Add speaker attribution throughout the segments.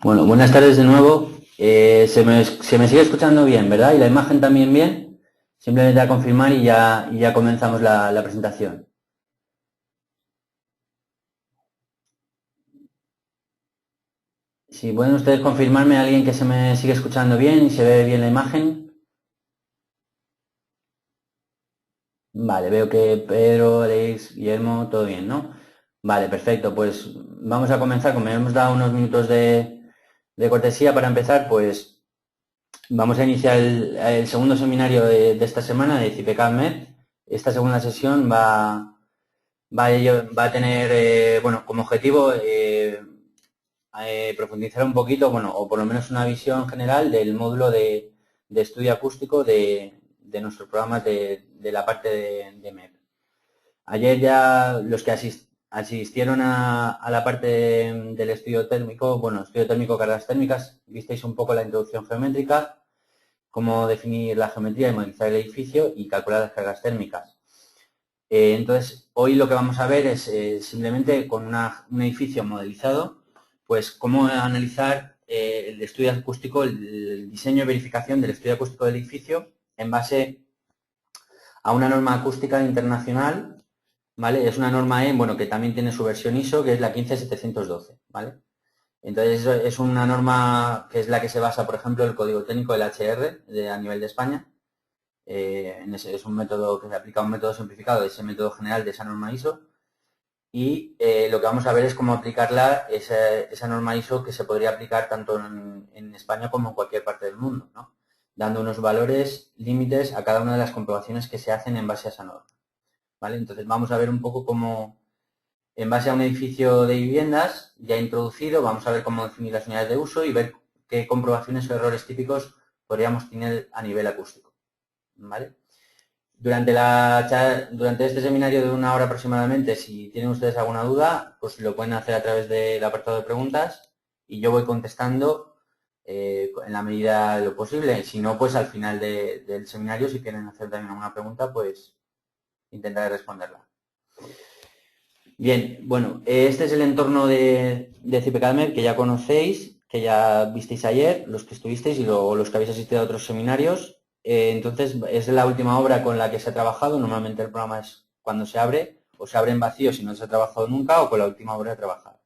Speaker 1: Bueno, buenas tardes de nuevo. Se me sigue escuchando bien, ¿verdad? Y la imagen también bien. Simplemente a confirmar y ya comenzamos la presentación. Si pueden ustedes confirmarme a alguien que se me sigue escuchando bien y se ve bien la imagen. Vale, veo que Pedro, Alex, Guillermo, todo bien, ¿no? Vale, perfecto. Pues vamos a comenzar. Como hemos dado unos minutos de cortesía para empezar, pues vamos a iniciar el segundo seminario de esta semana de CIPECAD-MED. Esta segunda sesión va a tener, bueno, como objetivo profundizar un poquito, bueno, o por lo menos una visión general del módulo de estudio acústico de nuestros programas de la parte de MEP. Ayer ya los que asistieron a la parte del estudio térmico, bueno, estudio térmico, cargas térmicas, visteis un poco la introducción geométrica, cómo definir la geometría y modelizar el edificio y calcular las cargas térmicas. Entonces, hoy lo que vamos a ver es simplemente con un edificio modelizado, pues cómo analizar el estudio acústico, el diseño y verificación del estudio acústico del edificio en base a una norma acústica internacional, ¿vale? Es una norma bueno, que también tiene su versión ISO, que es la 15712, ¿vale? Entonces, es una norma que es la que se basa, por ejemplo, el código técnico del HR a nivel de España. Es un método que se aplica a un método simplificado de ese método general de esa norma ISO. Y lo que vamos a ver es cómo aplicarla, esa norma ISO que se podría aplicar tanto en España como en cualquier parte del mundo, ¿no? Dando unos valores límites a cada una de las comprobaciones que se hacen en base a esa norma, ¿vale? Entonces vamos a ver un poco cómo, en base a un edificio de viviendas ya introducido, vamos a ver cómo definir las unidades de uso y ver qué comprobaciones o errores típicos podríamos tener a nivel acústico, ¿vale? Durante este seminario de una hora aproximadamente, si tienen ustedes alguna duda, pues lo pueden hacer a través del apartado de preguntas y yo voy contestando en la medida de lo posible. Si no, pues al final del seminario, si quieren hacer también alguna pregunta, pues intentaré responderla. Bien, bueno, este es el entorno de CIPECADMED que ya conocéis, que ya visteis ayer, los que estuvisteis y los que habéis asistido a otros seminarios. Entonces, es la última obra con la que se ha trabajado. Normalmente el programa es cuando se abre, o se abre en vacío si no se ha trabajado nunca, o con la última obra trabajada.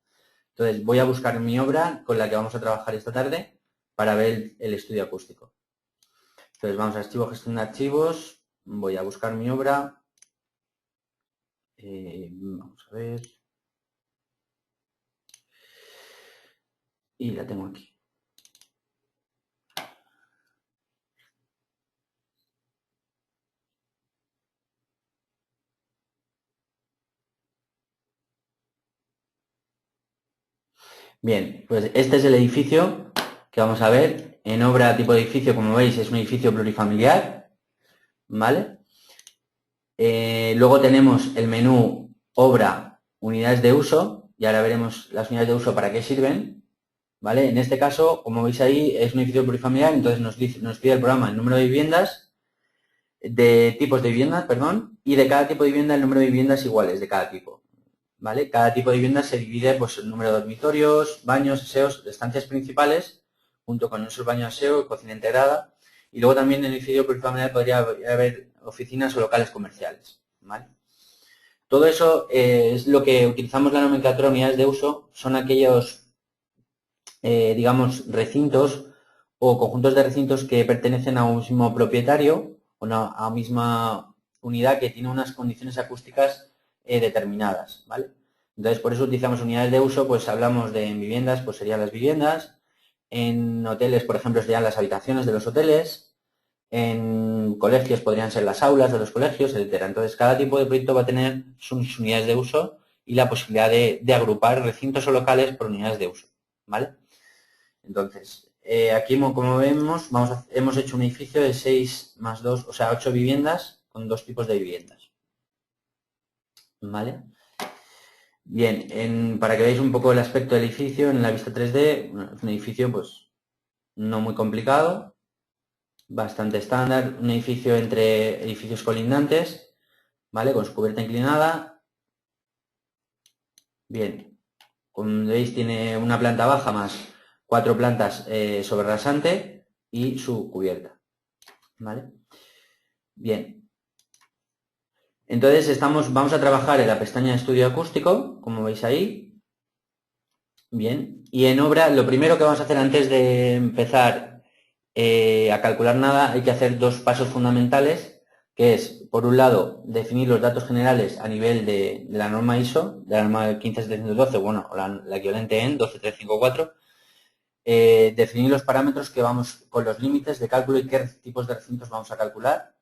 Speaker 1: Entonces, voy a buscar mi obra con la que vamos a trabajar esta tarde para ver el estudio acústico. Entonces, vamos a archivo, gestión de archivos, voy a buscar mi obra. Vamos a ver. Y la tengo aquí. Bien, pues este es el edificio que vamos a ver. En obra tipo de edificio, como veis, es un edificio plurifamiliar, ¿vale? Luego tenemos el menú obra, unidades de uso, y ahora veremos las unidades de uso para qué sirven, ¿vale? En este caso, como veis ahí, es un edificio plurifamiliar, entonces nos pide el programa el número de viviendas, de tipos de viviendas, perdón, y de cada tipo de vivienda el número de viviendas iguales de cada tipo, ¿vale? Cada tipo de vivienda se divide pues el número de dormitorios, baños, aseos, de estancias principales, junto con esos baños de aseo, cocina integrada, y luego también en el edificio plurifamiliar podría haber oficinas o locales comerciales, ¿vale? Todo eso es lo que utilizamos la nomenclatura de unidades de uso, son aquellos, digamos, recintos o conjuntos de recintos que pertenecen a un mismo propietario o a una misma unidad que tiene unas condiciones acústicas determinadas, ¿vale? Entonces, por eso utilizamos unidades de uso, pues hablamos de en viviendas, pues serían las viviendas, en hoteles, por ejemplo, serían las habitaciones de los hoteles, en colegios podrían ser las aulas de los colegios, etcétera. Entonces, cada tipo de proyecto va a tener sus unidades de uso y la posibilidad de agrupar recintos o locales por unidades de uso, ¿vale? Entonces, aquí, como vemos, hemos hecho un edificio de 6 más 2, o sea, 8 viviendas con dos tipos de viviendas, ¿vale? Bien, para que veáis un poco el aspecto del edificio en la vista 3D, bueno, es un edificio pues no muy complicado, bastante estándar, un edificio entre edificios colindantes, ¿vale? Con su cubierta inclinada. Bien, como veis tiene una planta baja más 4 plantas sobre rasante y su cubierta, ¿vale? Bien. Entonces vamos a trabajar en la pestaña de estudio acústico, como veis ahí. Bien. Y en obra, lo primero que vamos a hacer antes de empezar a calcular nada, hay que hacer 2 pasos fundamentales, que es, por un lado, definir los datos generales a nivel de la norma ISO, de la norma 15712, bueno, la equivalente en 12354, definir los parámetros que vamos con los límites de cálculo y qué tipos de recintos vamos a calcular.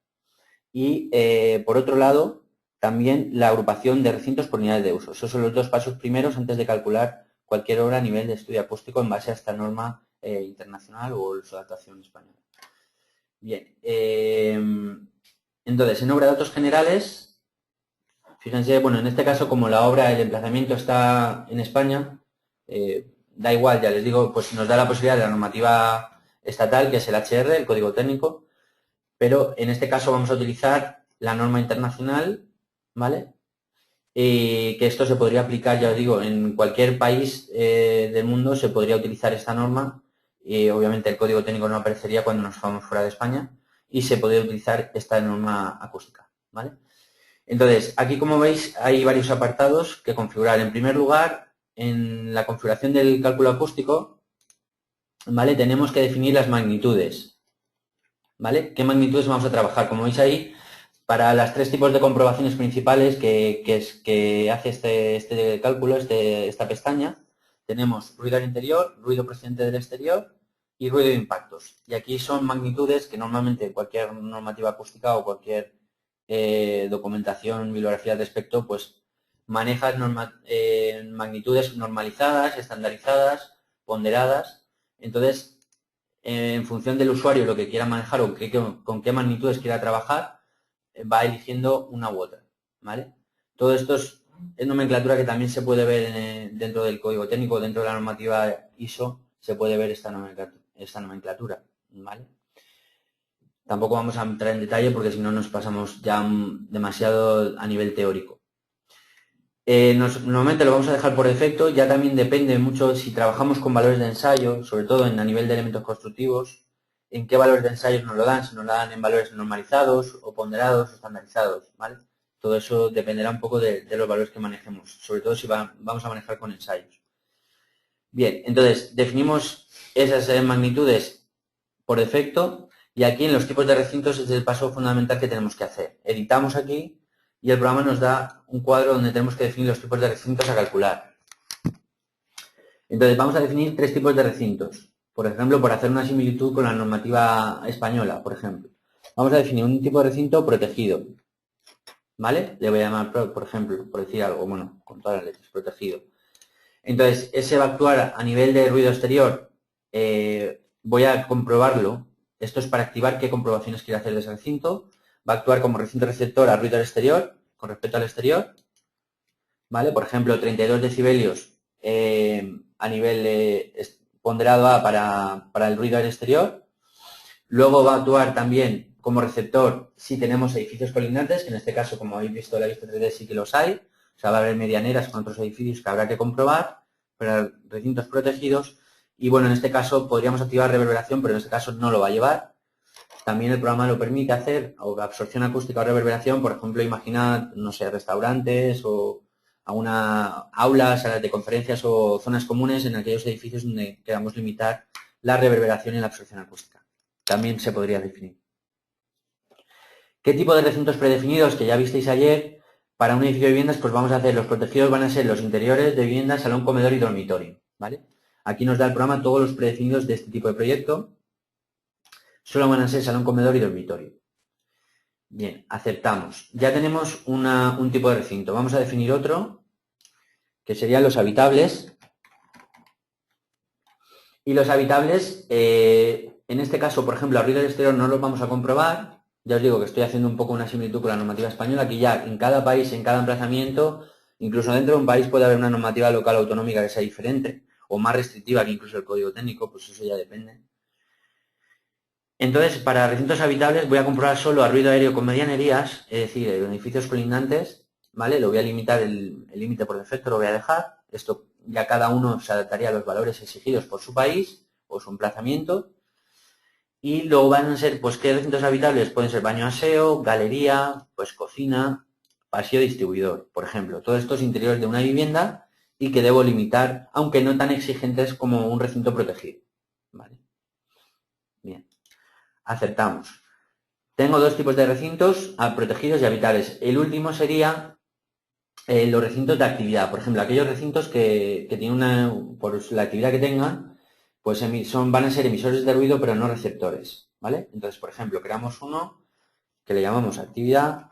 Speaker 1: Y, por otro lado, también la agrupación de recintos por unidades de uso. Esos son los 2 pasos primeros antes de calcular cualquier obra a nivel de estudio acústico en base a esta norma internacional o su adaptación española. Bien. Entonces, en obra de datos generales, fíjense, bueno, en este caso, como la obra, el emplazamiento está en España, da igual, ya les digo, pues nos da la posibilidad de la normativa estatal, que es el HR, el código técnico, pero en este caso vamos a utilizar la norma internacional, ¿vale? Y que esto se podría aplicar, ya os digo, en cualquier país del mundo se podría utilizar esta norma, y obviamente el código técnico no aparecería cuando nos vamos fuera de España, y se podría utilizar esta norma acústica, ¿vale? Entonces, aquí como veis hay varios apartados que configurar. En primer lugar, en la configuración del cálculo acústico, ¿vale? Tenemos que definir las magnitudes, ¿vale? ¿Qué magnitudes vamos a trabajar? Como veis ahí, para las 3 tipos de comprobaciones principales que hace este cálculo, esta pestaña, tenemos ruido al interior, ruido procedente del exterior y ruido de impactos. Y aquí son magnitudes que normalmente cualquier normativa acústica o cualquier documentación, bibliografía al respecto, pues maneja magnitudes normalizadas, estandarizadas, ponderadas. Entonces, en función del usuario lo que quiera manejar o con qué magnitudes quiera trabajar, va eligiendo una u otra, ¿vale? Todo esto es nomenclatura que también se puede ver dentro del código técnico, dentro de la normativa ISO, se puede ver esta nomenclatura, ¿vale? Tampoco vamos a entrar en detalle porque si no nos pasamos ya demasiado a nivel teórico. Normalmente lo vamos a dejar por defecto, ya también depende mucho si trabajamos con valores de ensayo, sobre todo a nivel de elementos constructivos, en qué valores de ensayo nos lo dan, si nos lo dan en valores normalizados o ponderados o estandarizados, ¿vale? Todo eso dependerá un poco de los valores que manejemos, sobre todo si vamos a manejar con ensayos. Bien, entonces definimos esas magnitudes por defecto y aquí en los tipos de recintos es el paso fundamental que tenemos que hacer. Editamos aquí y el programa nos da un cuadro donde tenemos que definir los tipos de recintos a calcular. Entonces vamos a definir 3 tipos de recintos. Por ejemplo, por hacer una similitud con la normativa española, por ejemplo. Vamos a definir un tipo de recinto protegido, ¿vale? Le voy a llamar, por ejemplo, por decir algo, bueno, con todas las letras, protegido. Entonces, ese va a actuar a nivel de ruido exterior. Voy a comprobarlo. Esto es para activar qué comprobaciones quiere hacer de ese recinto. Va a actuar como recinto receptor a ruido al exterior, con respecto al exterior, ¿vale? Por ejemplo, 32 decibelios a nivel ponderado A para el ruido al exterior. Luego va a actuar también como receptor si tenemos edificios colindantes, que en este caso, como habéis visto en la vista 3D, sí que los hay. O sea, va a haber medianeras con otros edificios que habrá que comprobar para recintos protegidos. Y bueno, en este caso podríamos activar reverberación, pero en este caso no lo va a llevar. También el programa lo permite hacer, o absorción acústica o reverberación, por ejemplo, imaginad, no sé, restaurantes o alguna aulas, salas de conferencias o zonas comunes en aquellos edificios donde queramos limitar la reverberación y la absorción acústica. También se podría definir. ¿Qué tipo de recintos predefinidos que ya visteis ayer? Para un edificio de viviendas, pues vamos a hacer, los protegidos van a ser los interiores de viviendas, salón, comedor y dormitorio, ¿vale? Aquí nos da el programa todos los predefinidos de este tipo de proyecto. Solo van a ser salón, comedor y dormitorio. Bien, aceptamos. Ya tenemos un tipo de recinto. Vamos a definir otro, que serían los habitables. Y los habitables, en este caso, por ejemplo, a ruido del exterior no los vamos a comprobar. Ya os digo que estoy haciendo un poco una similitud con la normativa española, que ya en cada país, en cada emplazamiento, incluso dentro de un país puede haber una normativa local autonómica que sea diferente, o más restrictiva que incluso el código técnico, pues eso ya depende. Entonces, para recintos habitables voy a comprobar solo a ruido aéreo con medianerías, es decir, edificios colindantes, ¿vale? Lo voy a limitar, el límite por defecto lo voy a dejar. Esto ya cada uno se adaptaría a los valores exigidos por su país o su emplazamiento. Y luego van a ser, pues, ¿qué recintos habitables? Pueden ser baño aseo, galería, pues cocina, pasillo distribuidor, por ejemplo. Todos estos interiores de una vivienda y que debo limitar, aunque no tan exigentes como un recinto protegido. ¿Vale? Bien, aceptamos. Tengo dos tipos de recintos, protegidos y habitables. El último sería los recintos de actividad. Por ejemplo, aquellos recintos que tienen por la actividad que tengan, pues van a ser emisores de ruido, pero no receptores. ¿Vale? Entonces, por ejemplo, creamos uno que le llamamos actividad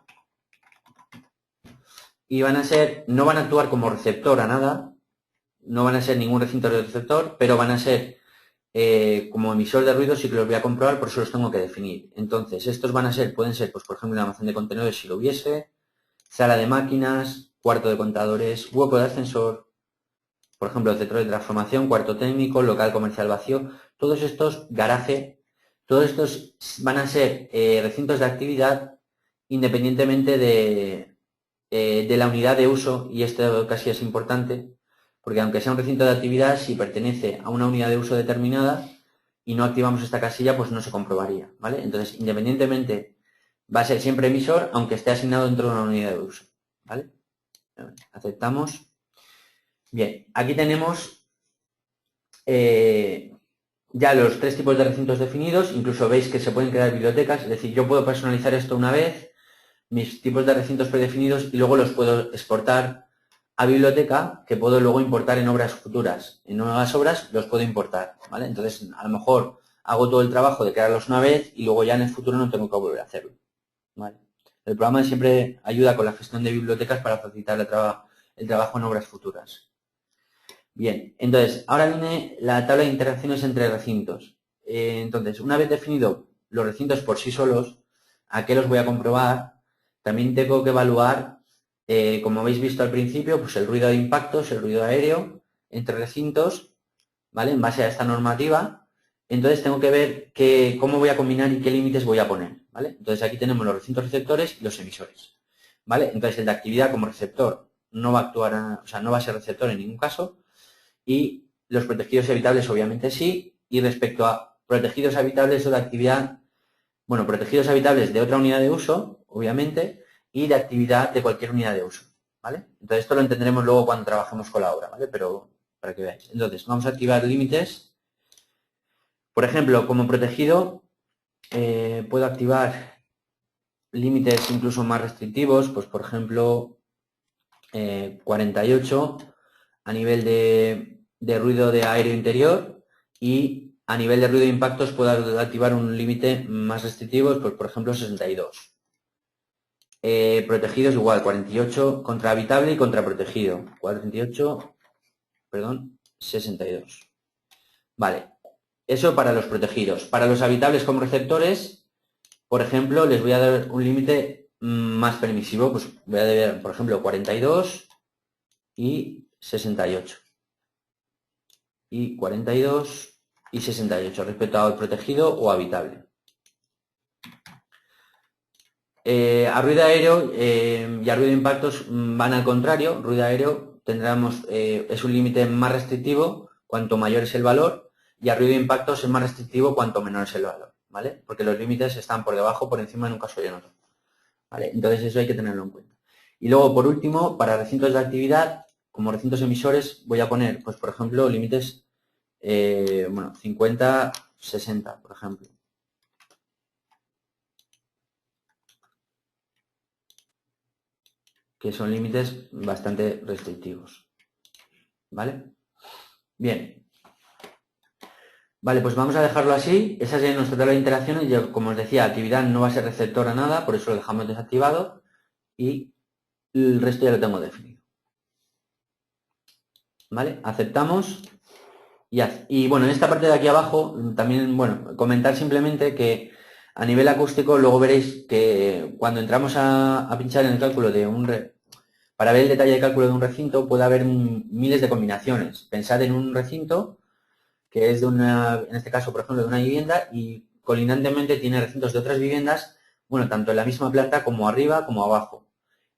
Speaker 1: y no van a actuar como receptor a nada, no van a ser ningún recinto de receptor, pero van a ser como emisor de ruido. Sí que los voy a comprobar, por eso los tengo que definir. Entonces, estos pueden ser, pues por ejemplo, un almacén de contenedores si lo hubiese, sala de máquinas, cuarto de contadores, hueco de ascensor, por ejemplo, centro de transformación, cuarto técnico, local comercial vacío, todos estos, garaje, todos estos van a ser recintos de actividad independientemente de la unidad de uso, y esto casi es importante, porque aunque sea un recinto de actividad, si pertenece a una unidad de uso determinada y no activamos esta casilla, pues no se comprobaría, ¿vale? Entonces, independientemente, va a ser siempre emisor, aunque esté asignado dentro de una unidad de uso, ¿vale? Aceptamos. Bien, aquí tenemos ya los tres tipos de recintos definidos. Incluso veis que se pueden crear bibliotecas, es decir, yo puedo personalizar esto una vez, mis tipos de recintos predefinidos, y luego los puedo exportar a biblioteca, que puedo luego importar en obras futuras. En nuevas obras los puedo importar, ¿vale? Entonces, a lo mejor hago todo el trabajo de crearlos una vez y luego ya en el futuro no tengo que volver a hacerlo, ¿vale? El programa siempre ayuda con la gestión de bibliotecas para facilitar el trabajo en obras futuras. Bien, entonces, ahora viene la tabla de interacciones entre recintos. Entonces, una vez definido los recintos por sí solos, ¿a qué los voy a comprobar? También tengo que evaluar, como habéis visto al principio, pues el ruido de impactos, el ruido aéreo entre recintos, ¿vale? En base a esta normativa. Entonces, tengo que ver cómo voy a combinar y qué límites voy a poner, ¿vale? Entonces, aquí tenemos los recintos receptores y los emisores, ¿vale? Entonces, el de actividad como receptor no va a actuar, o sea, no va a ser receptor en ningún caso. Y los protegidos habitables obviamente sí. Y respecto a protegidos habitables o de actividad, bueno, protegidos habitables de otra unidad de uso, obviamente, y de actividad de cualquier unidad de uso, ¿vale? Entonces esto lo entenderemos luego cuando trabajemos con la obra, ¿vale? Pero para que veáis. Entonces, vamos a activar límites. Por ejemplo, como protegido, puedo activar límites incluso más restrictivos, pues por ejemplo, 48 a nivel de ruido de aéreo interior, y a nivel de ruido de impactos puedo activar un límite más restrictivo, pues por ejemplo 62. Protegidos igual, 48 contra habitable y contra protegido. 48, perdón, 62. Vale, eso para los protegidos. Para los habitables como receptores, por ejemplo, les voy a dar un límite más permisivo, pues voy a dar, por ejemplo, 42 y 68. Y 42 y 68 respecto al protegido o habitable. A ruido aéreo y a ruido de impactos van al contrario. Ruido aéreo es un límite más restrictivo cuanto mayor es el valor, y a ruido de impactos es más restrictivo cuanto menor es el valor, ¿vale? Porque los límites están por debajo, por encima en un caso y en otro, ¿vale? Entonces eso hay que tenerlo en cuenta. Y luego, por último, para recintos de actividad, como recintos emisores, voy a poner, pues por ejemplo, límites 50, 60, por ejemplo. Que son límites bastante restrictivos, ¿vale? Bien. Vale, pues vamos a dejarlo así. Esa sería nuestra tabla de interacciones. Yo, como os decía, actividad no va a ser receptor a nada, por eso lo dejamos desactivado, y el resto ya lo tengo definido. ¿Vale? Aceptamos. Y bueno, en esta parte de aquí abajo, también, bueno, comentar simplemente que a nivel acústico, luego veréis que cuando entramos a pinchar en el cálculo para ver el detalle de cálculo de un recinto, puede haber miles de combinaciones. Pensad en un recinto que es en este caso, por ejemplo, de una vivienda, y colindantemente tiene recintos de otras viviendas, bueno, tanto en la misma planta como arriba como abajo.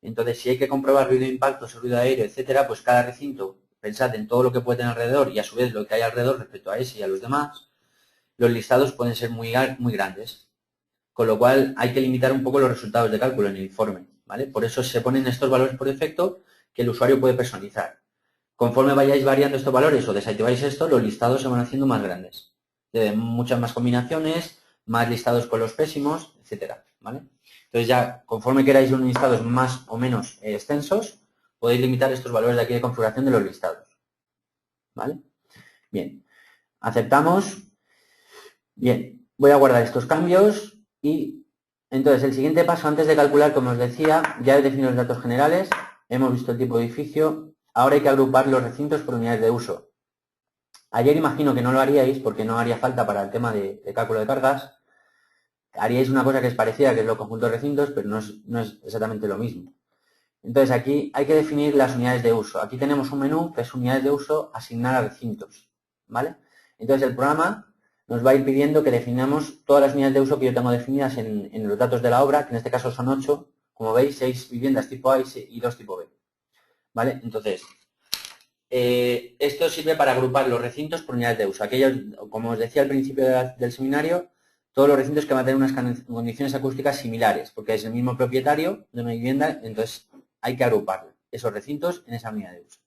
Speaker 1: Entonces, si hay que comprobar ruido de impactos, ruido aéreo, etcétera, pues cada recinto pensad en todo lo que puede tener alrededor y a su vez lo que hay alrededor respecto a ese y a los demás, los listados pueden ser muy grandes. Con lo cual hay que limitar un poco los resultados de cálculo en el informe, ¿vale? Por eso se ponen estos valores por defecto que el usuario puede personalizar. Conforme vayáis variando estos valores o desactiváis esto, los listados se van haciendo más grandes. Muchas más combinaciones, más listados con los pésimos, etcétera, ¿vale? Entonces ya, conforme queráis unos listados más o menos extensos, podéis limitar estos valores de aquí de configuración de los listados, ¿vale? Bien, aceptamos. Bien, voy a guardar estos cambios y entonces el siguiente paso antes de calcular, como os decía, ya he definido los datos generales, hemos visto el tipo de edificio, ahora hay que agrupar los recintos por unidades de uso. Ayer imagino que no lo haríais porque no haría falta para el tema de cálculo de cargas. Haríais una cosa que es parecida, que es los conjuntos de recintos, pero no es exactamente lo mismo. Entonces aquí hay que definir las unidades de uso. Aquí tenemos un menú que es unidades de uso asignar a recintos, ¿vale? Entonces el programa nos va a ir pidiendo que definamos todas las unidades de uso que yo tengo definidas en los datos de la obra, que en este caso son 8, como veis, 6 viviendas tipo A y 2 tipo B, ¿vale? Entonces, esto sirve para agrupar los recintos por unidades de uso. Aquellos, como os decía al principio del seminario, todos los recintos que van a tener unas condiciones acústicas similares, porque es el mismo propietario de una vivienda, entonces hay que agrupar esos recintos en esa unidad de uso.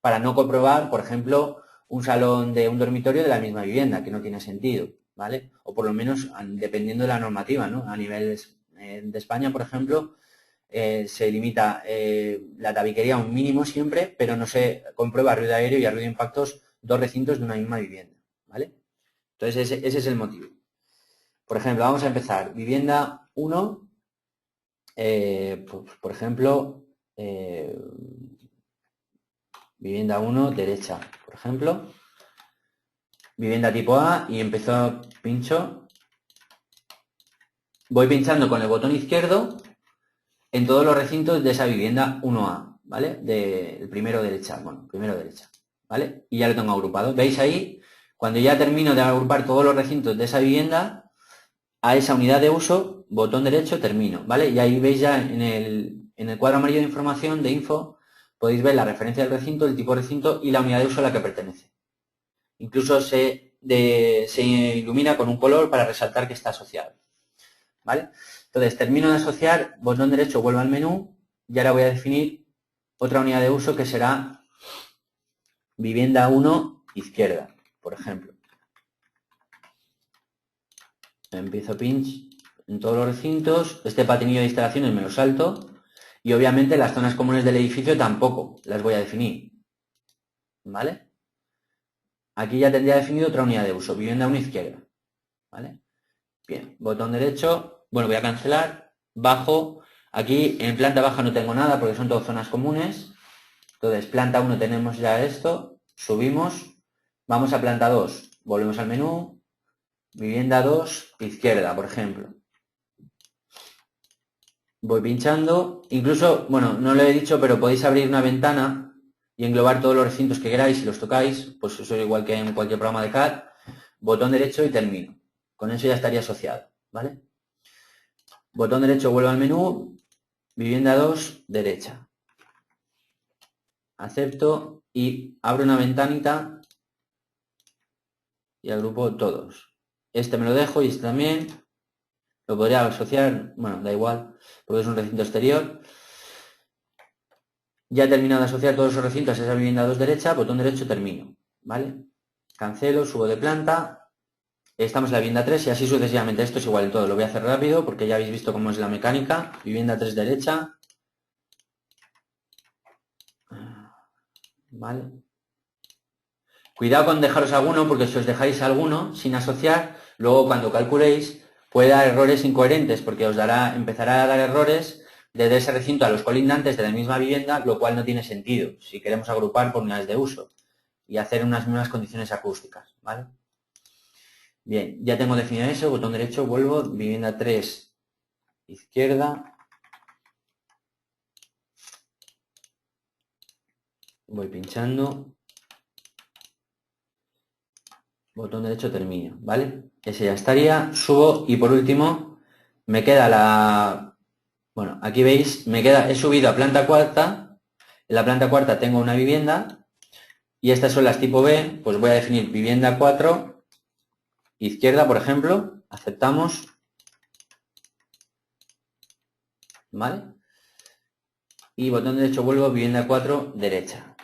Speaker 1: Para no comprobar, por ejemplo, un salón de un dormitorio de la misma vivienda, que no tiene sentido, ¿vale? O por lo menos dependiendo de la normativa, ¿no? A nivel de España, por ejemplo, se limita la tabiquería a un mínimo siempre, pero no se comprueba ruido aéreo y a ruido de impactos dos recintos de una misma vivienda, ¿vale? Entonces ese es el motivo. Por ejemplo, vamos a empezar. Vivienda 1, pues, por ejemplo, vivienda 1, derecha, por ejemplo. Vivienda tipo A y pincho. Voy pinchando con el botón izquierdo en todos los recintos de esa vivienda 1A, ¿vale? Del primero derecha, ¿vale? Y ya lo tengo agrupado. ¿Veis ahí? Cuando ya termino de agrupar todos los recintos de esa vivienda, a esa unidad de uso, botón derecho, termino, ¿vale? Y ahí veis ya en el cuadro amarillo de información, de info, podéis ver la referencia del recinto, el tipo de recinto y la unidad de uso a la que pertenece. Incluso se ilumina con un color para resaltar que está asociado, ¿vale? Entonces, termino de asociar, botón derecho, vuelvo al menú y ahora voy a definir otra unidad de uso que será vivienda 1, izquierda, por ejemplo. Empiezo pinch en todos los recintos, este patinillo de instalaciones me lo salto y obviamente las zonas comunes del edificio tampoco las voy a definir, ¿vale? Aquí ya tendría definido otra unidad de uso, vivienda 1, izquierda, ¿vale? Bien, botón derecho, bueno, voy a cancelar, bajo, aquí en planta baja no tengo nada porque son todas zonas comunes, entonces planta 1 tenemos ya esto, subimos, vamos a planta 2, volvemos al menú, vivienda 2, izquierda, por ejemplo. Voy pinchando, incluso, bueno, no lo he dicho, pero podéis abrir una ventana y englobar todos los recintos que queráis, si los tocáis, pues eso es igual que en cualquier programa de CAD, botón derecho y termino. Con eso ya estaría asociado, ¿vale? Botón derecho, vuelvo al menú, vivienda 2, derecha. Acepto y abro una ventanita y agrupo todos. Este me lo dejo y este también. Lo podría asociar, bueno, da igual, porque es un recinto exterior. Ya he terminado de asociar todos esos recintos a esa vivienda 2 derecha, botón derecho, termino, ¿vale? Cancelo, subo de planta, estamos en la vivienda 3 y así sucesivamente. Esto es igual en todo, lo voy a hacer rápido porque ya habéis visto cómo es la mecánica. Vivienda 3 derecha, ¿vale? Cuidado con dejaros alguno, porque si os dejáis alguno sin asociar, luego cuando calculéis puede dar errores incoherentes, porque empezará a dar errores desde ese recinto a los colindantes de la misma vivienda, lo cual no tiene sentido si queremos agrupar por unidades de uso y hacer unas mismas condiciones acústicas, ¿vale? Bien, ya tengo definido eso, botón derecho, vuelvo, vivienda 3, izquierda. Voy pinchando. Botón derecho, termino, ¿vale? Ese ya estaría, subo y por último me queda bueno, aquí veis, he subido a planta cuarta, en la planta cuarta tengo una vivienda y estas son las tipo B, pues voy a definir vivienda 4, izquierda, por ejemplo, aceptamos, ¿vale? Y botón derecho vuelvo, vivienda 4, derecha.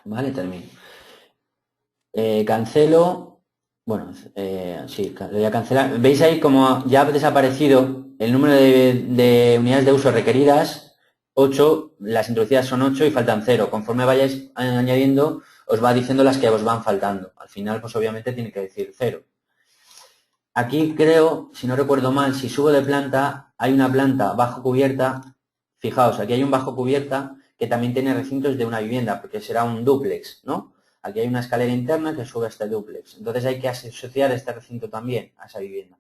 Speaker 1: Vale, termino. Cancelo, bueno, sí, lo voy a cancelar. ¿Veis ahí como ya ha desaparecido el número de unidades de uso requeridas? 8, las introducidas son 8 y faltan 0. Conforme vayáis añadiendo, os va diciendo las que os van faltando. Al final, pues obviamente tiene que decir 0. Aquí creo, si no recuerdo mal, si subo de planta, hay una planta bajo cubierta. Fijaos, aquí hay un bajo cubierta que también tiene recintos de una vivienda, porque será un dúplex, ¿no? Aquí hay una escalera interna que sube a este dúplex. Entonces hay que asociar este recinto también a esa vivienda.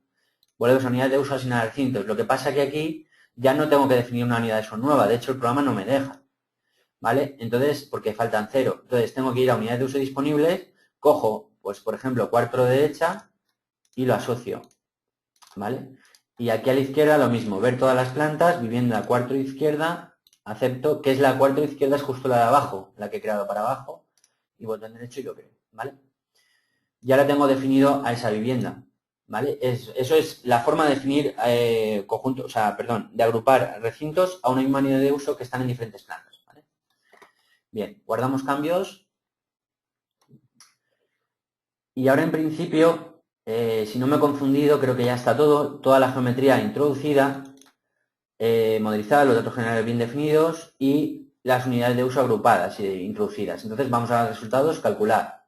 Speaker 1: Volvemos a unidad de uso asignar recintos. Lo que pasa que aquí ya no tengo que definir una unidad de uso nueva. De hecho, el programa no me deja, ¿vale? Entonces, porque faltan 0. Entonces tengo que ir a unidades de uso disponibles, cojo, pues por ejemplo, cuarto derecha, y lo asocio, ¿vale? Y aquí a la izquierda lo mismo, ver todas las plantas, vivienda cuarto izquierda, acepto, que es la cuarto izquierda, es justo la de abajo, la que he creado para abajo, y botón derecho y lo creo, ¿vale? Ya la tengo definido a esa vivienda, ¿vale? Eso es la forma de definir conjuntos, o sea, perdón, de agrupar recintos a una misma unidad de uso que están en diferentes plantas, ¿vale? Bien, guardamos cambios. Y ahora en principio, si no me he confundido, creo que ya está todo, toda la geometría introducida, modelizada, los datos generales bien definidos y las unidades de uso agrupadas e introducidas. Entonces vamos a los resultados, calcular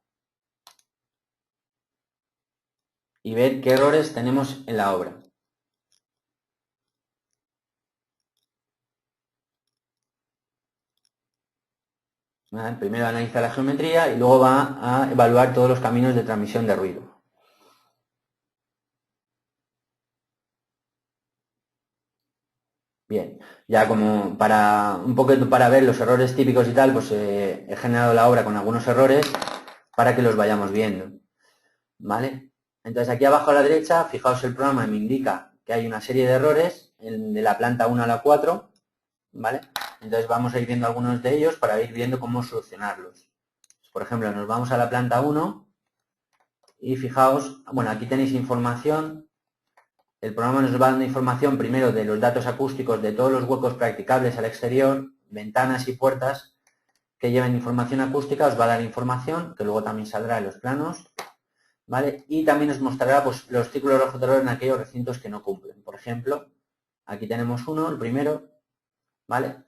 Speaker 1: y ver qué errores tenemos en la obra. ¿Vale? Primero analiza la geometría y luego va a evaluar todos los caminos de transmisión de ruido. Bien, ya como para un poquito para ver los errores típicos y tal, pues he generado la obra con algunos errores para que los vayamos viendo, ¿vale? Entonces aquí abajo a la derecha, fijaos el programa me indica que hay una serie de errores de la planta 1 a la 4, ¿vale? Entonces vamos a ir viendo algunos de ellos para ir viendo cómo solucionarlos. Por ejemplo, nos vamos a la planta 1 y fijaos, bueno, aquí tenéis información. El programa nos va dando información primero de los datos acústicos de todos los huecos practicables al exterior, ventanas y puertas que lleven información acústica, os va a dar información que luego también saldrá en los planos, ¿vale? Y también os mostrará pues, los círculos rojos de error en aquellos recintos que no cumplen. Por ejemplo, aquí tenemos uno, el primero, ¿vale?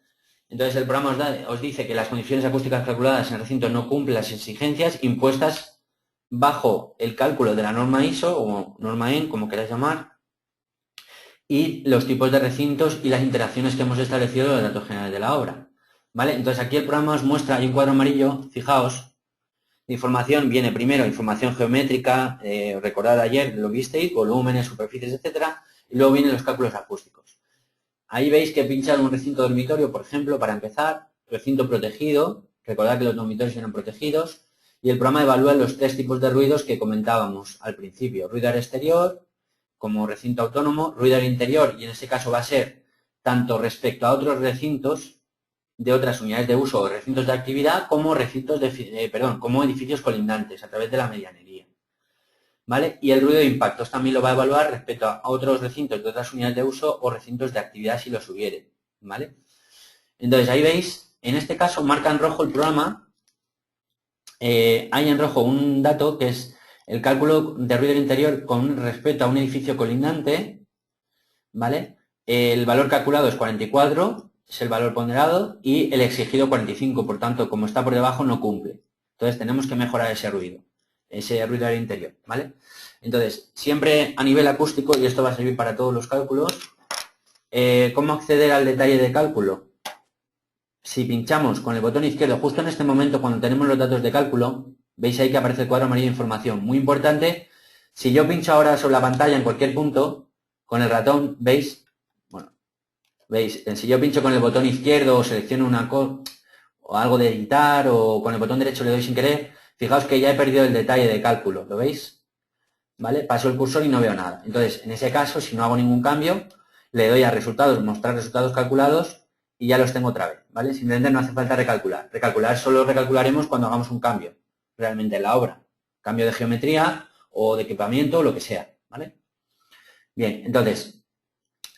Speaker 1: Entonces el programa os dice que las condiciones acústicas calculadas en el recinto no cumplen las exigencias impuestas bajo el cálculo de la norma ISO o norma EN, como queráis llamar, y los tipos de recintos y las interacciones que hemos establecido en los datos generales de la obra, ¿vale? Entonces aquí el programa os muestra, hay un cuadro amarillo, fijaos, de información viene primero información geométrica, recordad ayer, lo visteis, volúmenes, superficies, etcétera, y luego vienen los cálculos acústicos. Ahí veis que he pinchado un recinto dormitorio, por ejemplo, para empezar, recinto protegido, recordad que los dormitorios eran protegidos, y el programa evalúa los 3 tipos de ruidos que comentábamos al principio, ruido al exterior, como recinto autónomo, ruido al interior, y en ese caso va a ser tanto respecto a otros recintos de otras unidades de uso o recintos de actividad, como recintos como edificios colindantes a través de la medianería, ¿vale? Y el ruido de impactos también lo va a evaluar respecto a otros recintos de otras unidades de uso o recintos de actividad si los hubiere, ¿vale? Entonces ahí veis, en este caso marca en rojo el programa, hay en rojo un dato que es el cálculo de ruido interior con respecto a un edificio colindante, ¿vale? El valor calculado es 44, es el valor ponderado, y el exigido 45, por tanto, como está por debajo, no cumple. Entonces tenemos que mejorar ese ruido al interior, ¿vale? Entonces, siempre a nivel acústico, y esto va a servir para todos los cálculos, ¿cómo acceder al detalle de cálculo? Si pinchamos con el botón izquierdo, justo en este momento, cuando tenemos los datos de cálculo, veis ahí que aparece el cuadro amarillo de información. Muy importante, si yo pincho ahora sobre la pantalla en cualquier punto, con el ratón, ¿veis? Bueno, ¿veis? Si yo pincho con el botón izquierdo o selecciono una cosa, o algo de editar, o con el botón derecho le doy sin querer, fijaos que ya he perdido el detalle de cálculo, ¿lo veis? ¿Vale? Paso el cursor y no veo nada. Entonces, en ese caso, si no hago ningún cambio, le doy a resultados, mostrar resultados calculados y ya los tengo otra vez, ¿vale? Simplemente no hace falta recalcular. Recalcular solo recalcularemos cuando hagamos un cambio realmente en la obra. Cambio de geometría o de equipamiento o lo que sea, ¿vale? Bien, entonces,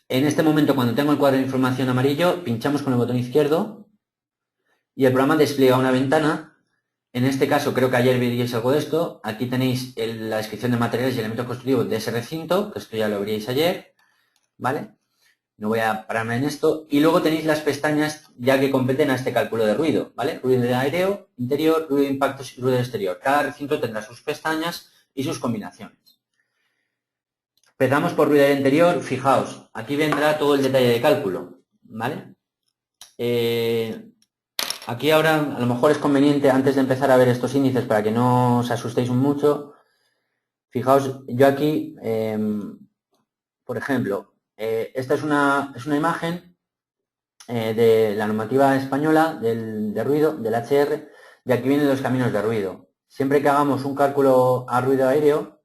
Speaker 1: en este momento cuando tengo el cuadro de información amarillo, pinchamos con el botón izquierdo y el programa despliega una ventana. En este caso, creo que ayer veríais algo de esto. Aquí tenéis la descripción de materiales y elementos constructivos de ese recinto, que esto ya lo veríais ayer, ¿vale? No voy a pararme en esto. Y luego tenéis las pestañas ya que competen a este cálculo de ruido, ¿vale? Ruido de aéreo, interior, ruido de impactos y ruido exterior. Cada recinto tendrá sus pestañas y sus combinaciones. Empezamos por ruido de interior. Fijaos, aquí vendrá todo el detalle de cálculo, ¿vale? Aquí ahora a lo mejor es conveniente, antes de empezar a ver estos índices, para que no os asustéis mucho, fijaos, yo aquí, por ejemplo, esta es una imagen de la normativa española de ruido, del HR, y aquí vienen los caminos de ruido. Siempre que hagamos un cálculo a ruido aéreo,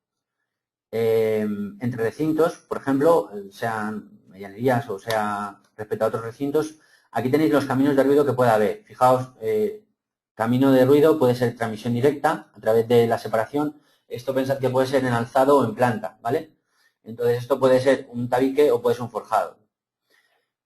Speaker 1: entre recintos, por ejemplo, sean medianerías o sea respecto a otros recintos, aquí tenéis los caminos de ruido que puede haber. Fijaos, camino de ruido puede ser transmisión directa a través de la separación. Esto pensad que puede ser en alzado o en planta, ¿vale? Entonces esto puede ser un tabique o puede ser un forjado.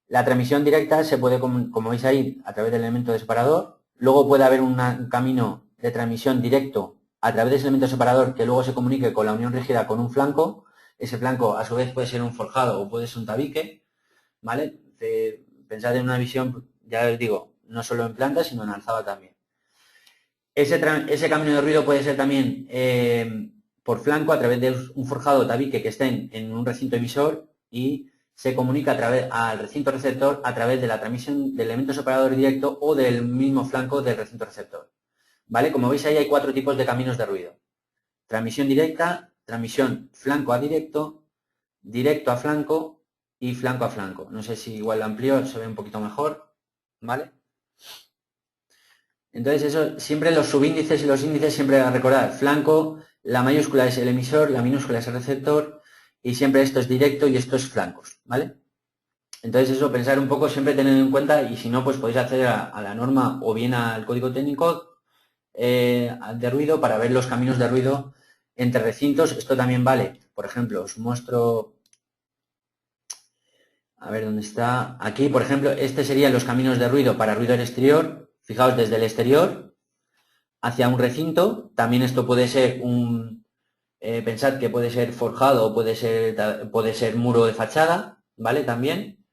Speaker 1: La transmisión directa se puede, como veis ahí, a través del elemento de separador. Luego puede haber un camino de transmisión directo a través de ese elemento separador que luego se comunique con la unión rígida con un flanco. Ese flanco, a su vez, puede ser un forjado o puede ser un tabique, ¿vale? Pensad en una visión, ya os digo, no solo en planta, sino en alzado también. Ese camino de ruido puede ser también por flanco a través de un forjado o tabique que esté en un recinto emisor y se comunica al recinto receptor a través de la transmisión del elemento separador directo o del mismo flanco del recinto receptor. ¿Vale? Como veis ahí hay 4 tipos de caminos de ruido. Transmisión directa, transmisión flanco a directo, directo a flanco y flanco a flanco. No sé si igual lo amplío, se ve un poquito mejor. ¿Vale? Entonces eso, siempre los subíndices y los índices siempre a recordar. Flanco, la mayúscula es el emisor, la minúscula es el receptor y siempre esto es directo y esto es flancos, ¿vale? Entonces eso, pensar un poco, siempre tener en cuenta y si no, pues podéis acceder a la norma o bien al código técnico de ruido para ver los caminos de ruido entre recintos. Esto también vale. Por ejemplo, os muestro, a ver dónde está. Aquí, por ejemplo, este serían los caminos de ruido para ruido en exterior. Fijaos, desde el exterior hacia un recinto. También esto puede ser pensad que puede ser forjado o puede ser muro de fachada, ¿vale? También.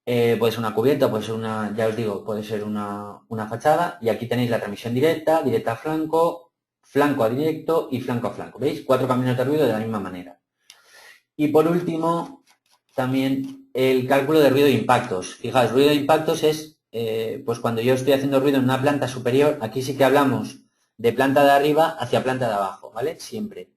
Speaker 1: Puede ser una cubierta, puede ser una, ya os digo, puede ser una fachada. Y aquí tenéis la transmisión directa, directa a flanco, flanco a directo y flanco a flanco. ¿Veis? 4 caminos de ruido de la misma manera. Y por último, también el cálculo de ruido de impactos. Fijaos, ruido de impactos es, pues cuando yo estoy haciendo ruido en una planta superior, aquí sí que hablamos de planta de arriba hacia planta de abajo, ¿vale? Siempre.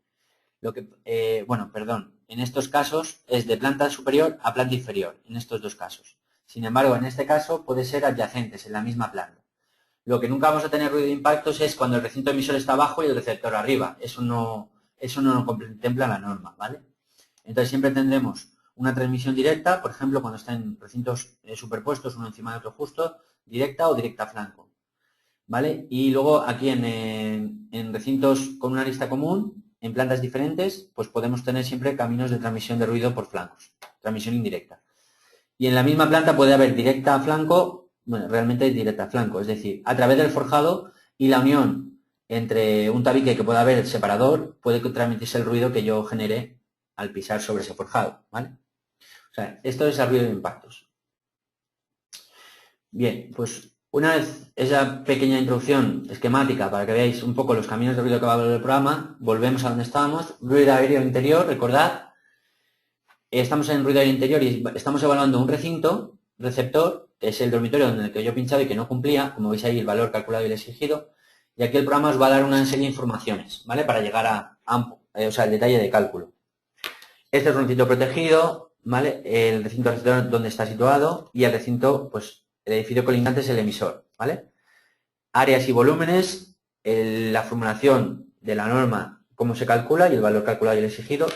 Speaker 1: Bueno, perdón, en estos casos es de planta superior a planta inferior, en estos dos casos. Sin embargo, en este caso puede ser adyacentes, en la misma planta. Lo que nunca vamos a tener ruido de impactos es cuando el recinto emisor está abajo y el receptor arriba. Eso no lo contempla la norma, ¿vale? Entonces siempre tendremos una transmisión directa, por ejemplo, cuando están recintos superpuestos uno encima de otro justo, directa o directa a flanco, ¿vale? Y luego aquí en recintos con una lista común, en plantas diferentes, pues podemos tener siempre caminos de transmisión de ruido por flancos, transmisión indirecta. Y en la misma planta puede haber directa a flanco, bueno, realmente directa a flanco, es decir, a través del forjado y la unión entre un tabique que pueda haber separador, puede transmitirse el ruido que yo genere al pisar sobre ese forjado, ¿vale? O sea, esto es el ruido de impactos. Bien, pues una vez esa pequeña introducción esquemática para que veáis un poco los caminos de ruido que va a haber el programa, volvemos a donde estábamos. Ruido aéreo interior, recordad, estamos en ruido aéreo interior y estamos evaluando un recinto receptor, que es el dormitorio en el que yo he pinchado y que no cumplía, como veis ahí el valor calculado y el exigido, y aquí el programa os va a dar una serie de informaciones, ¿vale? Para llegar o sea, el detalle de cálculo. Este es un recinto protegido, ¿vale? El recinto receptor donde está situado y el recinto, pues, el edificio colindante es el emisor, ¿vale? Áreas y volúmenes, la formulación de la norma, cómo se calcula y el valor calculado y el exigido.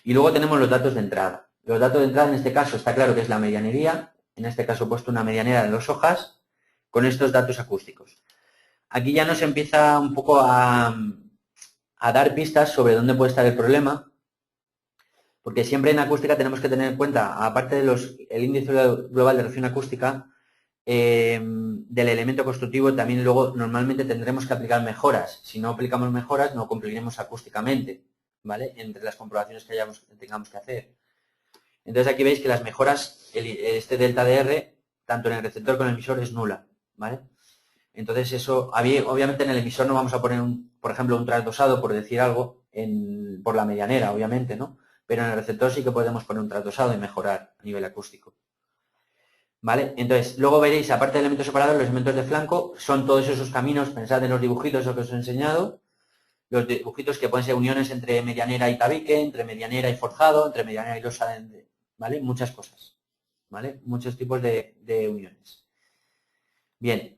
Speaker 1: Y luego tenemos los datos de entrada, Los datos de entrada en este caso está claro que es la medianería. En este caso he puesto una medianera de 2 hojas con estos datos acústicos. Aquí ya nos empieza un poco a dar pistas sobre dónde puede estar el problema, porque siempre en acústica tenemos que tener en cuenta, aparte de el índice global de reacción acústica, del elemento constructivo, también luego normalmente tendremos que aplicar mejoras. Si no aplicamos mejoras, no cumpliremos acústicamente, ¿vale? Entre las comprobaciones que tengamos que hacer. Entonces aquí veis que las mejoras, este delta de R, tanto en el receptor como en el emisor, es nula, ¿vale? Entonces eso, obviamente en el emisor no vamos a poner, por ejemplo, un trasdosado, por decir algo, por la medianera, obviamente, ¿no? Pero en el receptor sí que podemos poner un trasdosado y mejorar a nivel acústico. ¿Vale? Entonces, luego veréis, aparte de elementos separados, los elementos de flanco son todos esos caminos, pensad en los dibujitos que os he enseñado, los dibujitos que pueden ser uniones entre medianera y tabique, entre medianera y forjado, entre medianera y losa, ¿vale? Muchas cosas, ¿vale? Muchos tipos de uniones. Bien,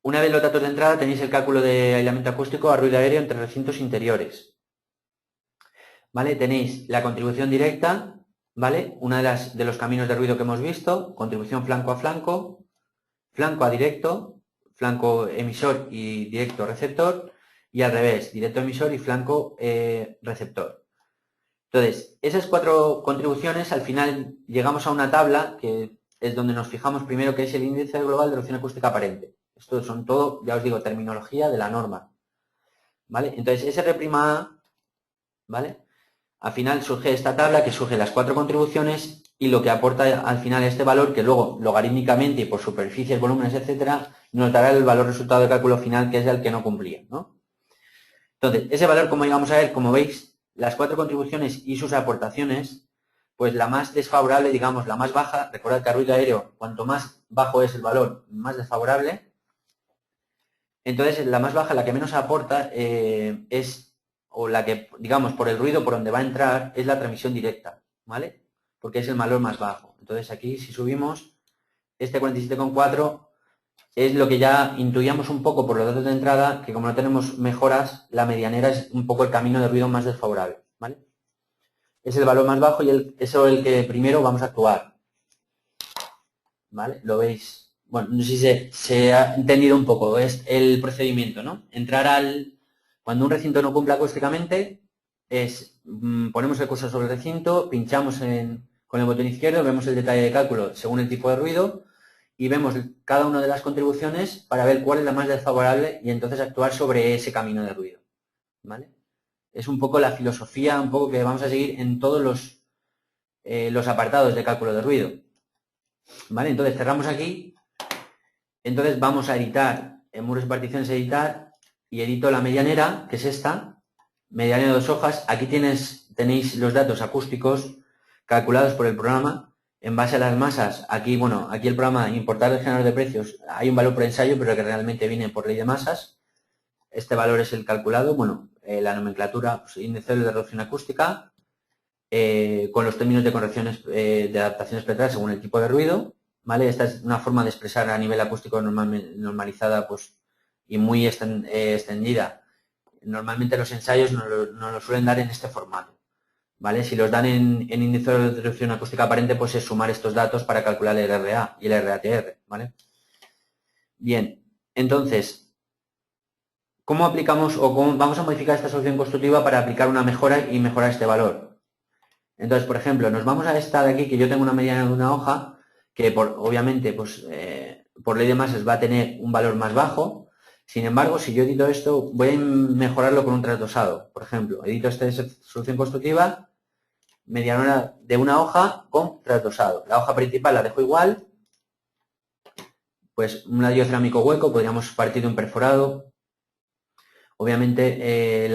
Speaker 1: una vez los datos de entrada tenéis el cálculo de aislamiento acústico a ruido aéreo entre recintos interiores. ¿Vale? Tenéis la contribución directa, ¿vale? Una de los caminos de ruido que hemos visto, contribución flanco a flanco, flanco a directo, flanco emisor y directo receptor, y al revés, directo emisor y flanco receptor. Entonces, esas 4 contribuciones, al final llegamos a una tabla que es donde nos fijamos primero, que es el índice global de reacción acústica aparente. Esto son todo, ya os digo, terminología de la norma. ¿Vale? Entonces, SR', ¿vale? Al final surge esta tabla que surge las 4 contribuciones y lo que aporta al final este valor, que luego logarítmicamente y por superficies, volúmenes, etcétera, nos dará el valor resultado de cálculo final, que es el que no cumplía, ¿no? Entonces, ese valor, como íbamos a ver, como veis, las 4 contribuciones y sus aportaciones, pues la más desfavorable, digamos, la más baja, recordad que a ruido aéreo, cuanto más bajo es el valor, más desfavorable. Entonces, la más baja, la que menos aporta, o la que, digamos, por el ruido por donde va a entrar, es la transmisión directa, ¿vale? Porque es el valor más bajo. Entonces, aquí, si subimos, este 47,4 es lo que ya intuíamos un poco por los datos de entrada, que como no tenemos mejoras, la medianera es un poco el camino de ruido más desfavorable, ¿vale? Es el valor más bajo y eso es el que primero vamos a actuar, ¿vale? Lo veis. Bueno, no sé si se ha entendido un poco, es el procedimiento, ¿no? Cuando un recinto no cumple acústicamente, ponemos el cursor sobre el recinto, pinchamos con el botón izquierdo, vemos el detalle de cálculo según el tipo de ruido y vemos cada una de las contribuciones para ver cuál es la más desfavorable y entonces actuar sobre ese camino de ruido, ¿vale? Es un poco la filosofía, un poco que vamos a seguir en todos los apartados de cálculo de ruido, ¿vale? Entonces cerramos aquí. Entonces vamos a editar, en muros y particiones editar, y edito la medianera, que es esta, medianera de 2 hojas. Aquí tenéis los datos acústicos calculados por el programa en base a las masas. Aquí, bueno, aquí el programa importar el generador de precios, hay un valor por ensayo, pero que realmente viene por ley de masas. Este valor es el calculado, bueno, la nomenclatura, pues, índice de reducción acústica, con los términos de correcciones de adaptación espectral según el tipo de ruido. ¿Vale? Esta es una forma de expresar a nivel acústico normalizada, pues, y muy extendida. Normalmente los ensayos nos lo suelen dar en este formato, ¿vale? Si los dan en índice de reducción acústica aparente, pues es sumar estos datos para calcular el RA y el RATR, ¿vale? Bien, entonces, ¿cómo aplicamos o cómo vamos a modificar esta solución constructiva para aplicar una mejora y mejorar este valor? Entonces, por ejemplo, nos vamos a esta de aquí, que yo tengo una mediana de una hoja, que obviamente, pues, por ley de masas va a tener un valor más bajo. Sin embargo, si yo edito esto, voy a mejorarlo con un trasdosado. Por ejemplo, edito esta solución constructiva, mediana de una hoja con trasdosado. La hoja principal la dejo igual, pues un ladrillo cerámico hueco, podríamos partir de un perforado. Obviamente,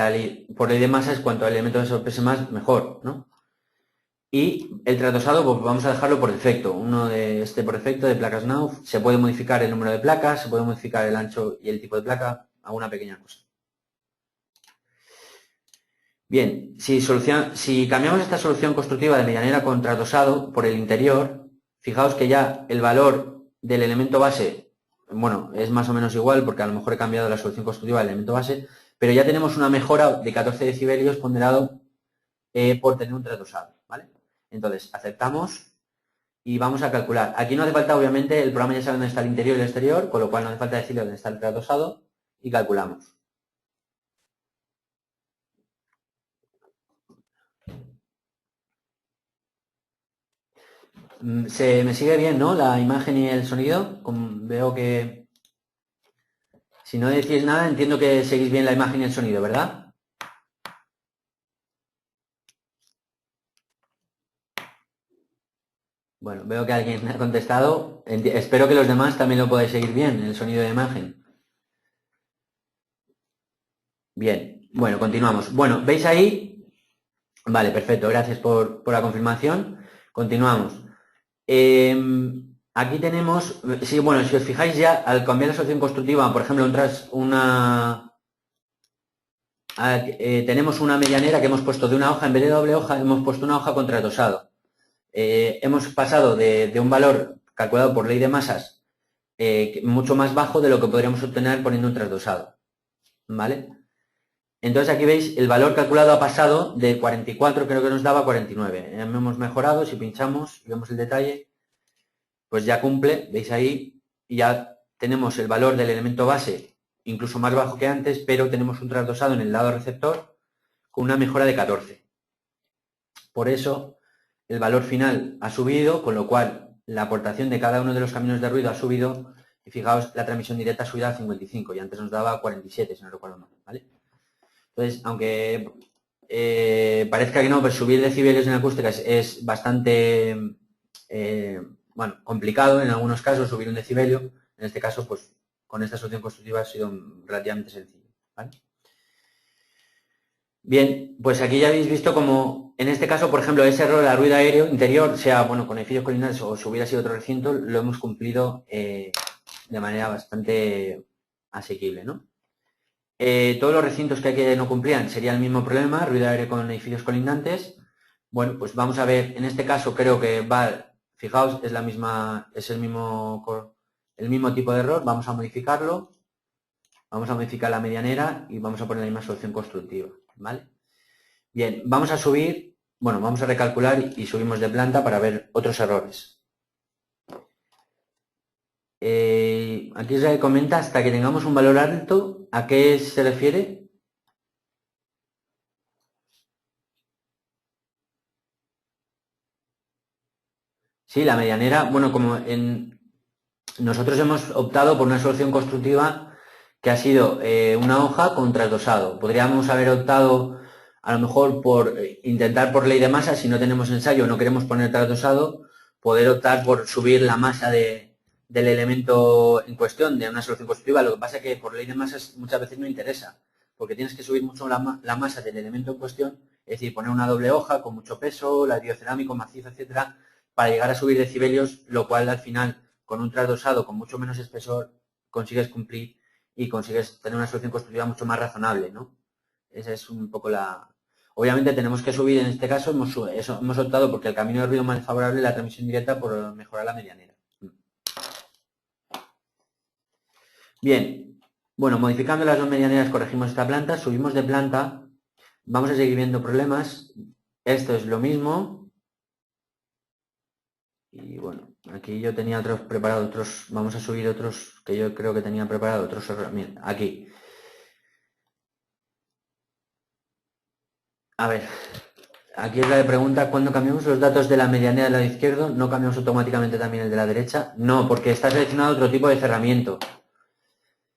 Speaker 1: por ley de masas, cuanto al elemento de sorpresa más, mejor, ¿no? Y el trasdosado, pues vamos a dejarlo por defecto. Uno de por defecto de placas NAUF. Se puede modificar el número de placas, se puede modificar el ancho y el tipo de placa, alguna pequeña cosa. Bien, si cambiamos esta solución constructiva de medianera con trasdosado por el interior, fijaos que ya el valor del elemento base, bueno, es más o menos igual porque a lo mejor he cambiado la solución constructiva del elemento base, pero ya tenemos una mejora de 14 decibelios ponderado por tener un trasdosado, ¿vale? Entonces, aceptamos y vamos a calcular. Aquí no hace falta, obviamente, el programa ya sabe dónde está el interior y el exterior, con lo cual no hace falta decirle dónde está el tradosado y calculamos. Se me sigue bien, ¿no? La imagen y el sonido. Veo que si no decís nada, entiendo que seguís bien la imagen y el sonido, ¿verdad? Bueno, veo que alguien ha contestado. Espero que los demás también lo podáis seguir bien, el sonido de imagen. Bien, bueno, continuamos. Bueno, ¿veis ahí? Vale, perfecto, gracias por la confirmación. Continuamos. Aquí tenemos, sí, bueno, si os fijáis ya, al cambiar la solución constructiva, por ejemplo, tenemos una medianera que hemos puesto de una hoja, en vez de doble hoja, hemos puesto una hoja con trasdosado. Hemos pasado de un valor calculado por ley de masas mucho más bajo de lo que podríamos obtener poniendo un trasdosado. ¿Vale? Entonces aquí veis, el valor calculado ha pasado de 44, creo que nos daba 49. Hemos mejorado, si pinchamos y vemos el detalle, pues ya cumple, veis ahí, y ya tenemos el valor del elemento base incluso más bajo que antes, pero tenemos un trasdosado en el lado receptor con una mejora de 14. Por eso el valor final ha subido, con lo cual la aportación de cada uno de los caminos de ruido ha subido, y fijaos, la transmisión directa ha subido a 55, y antes nos daba 47, si no recuerdo mal, ¿vale? Entonces, aunque parezca que no, pues subir decibelios en acústica es bastante bueno, complicado en algunos casos subir un decibelio. En este caso, pues con esta solución constructiva ha sido relativamente sencillo. ¿Vale? Bien, pues aquí ya habéis visto como en este caso, por ejemplo, ese error de ruido aéreo interior, sea bueno con edificios colindantes o si hubiera sido otro recinto, lo hemos cumplido de manera bastante asequible, ¿no? Todos los recintos que aquí no cumplían sería el mismo problema, ruido aéreo con edificios colindantes. Bueno, pues vamos a ver, en este caso creo que va, fijaos, es el mismo tipo de error, vamos a modificarlo, vamos a modificar la medianera y vamos a poner la misma solución constructiva, ¿vale? Bien, vamos a subir, bueno, vamos a recalcular y subimos de planta para ver otros errores. Aquí se comenta hasta que tengamos un valor alto, ¿a qué se refiere? Sí, la medianera, bueno, nosotros hemos optado por una solución constructiva que ha sido una hoja con trasdosado. Podríamos haber optado a lo mejor por intentar por ley de masa, si no tenemos ensayo o no queremos poner trasdosado, poder optar por subir la masa del elemento en cuestión de una solución constructiva. Lo que pasa es que por ley de masas muchas veces no interesa, porque tienes que subir mucho la masa del elemento en cuestión, es decir, poner una doble hoja con mucho peso, ladrillo cerámico, macizo, etcétera, para llegar a subir decibelios, lo cual al final, con un trasdosado con mucho menos espesor, consigues cumplir y consigues tener una solución constructiva mucho más razonable, ¿no? Esa es un poco la... Obviamente tenemos que subir, en este caso, hemos optado porque el camino de ruido más favorable la transmisión directa por mejorar la medianera. Bien, bueno, modificando las dos medianeras corregimos esta planta, subimos de planta, vamos a seguir viendo problemas. Esto es lo mismo. Y bueno, aquí yo tenía otros preparados, vamos a subir otros que yo creo que tenía preparado, otros errores. Mira, aquí. A ver, aquí es la de pregunta, ¿cuándo cambiamos los datos de la medianera del lado izquierdo? ¿No cambiamos automáticamente también el de la derecha? No, porque está seleccionado otro tipo de cerramiento.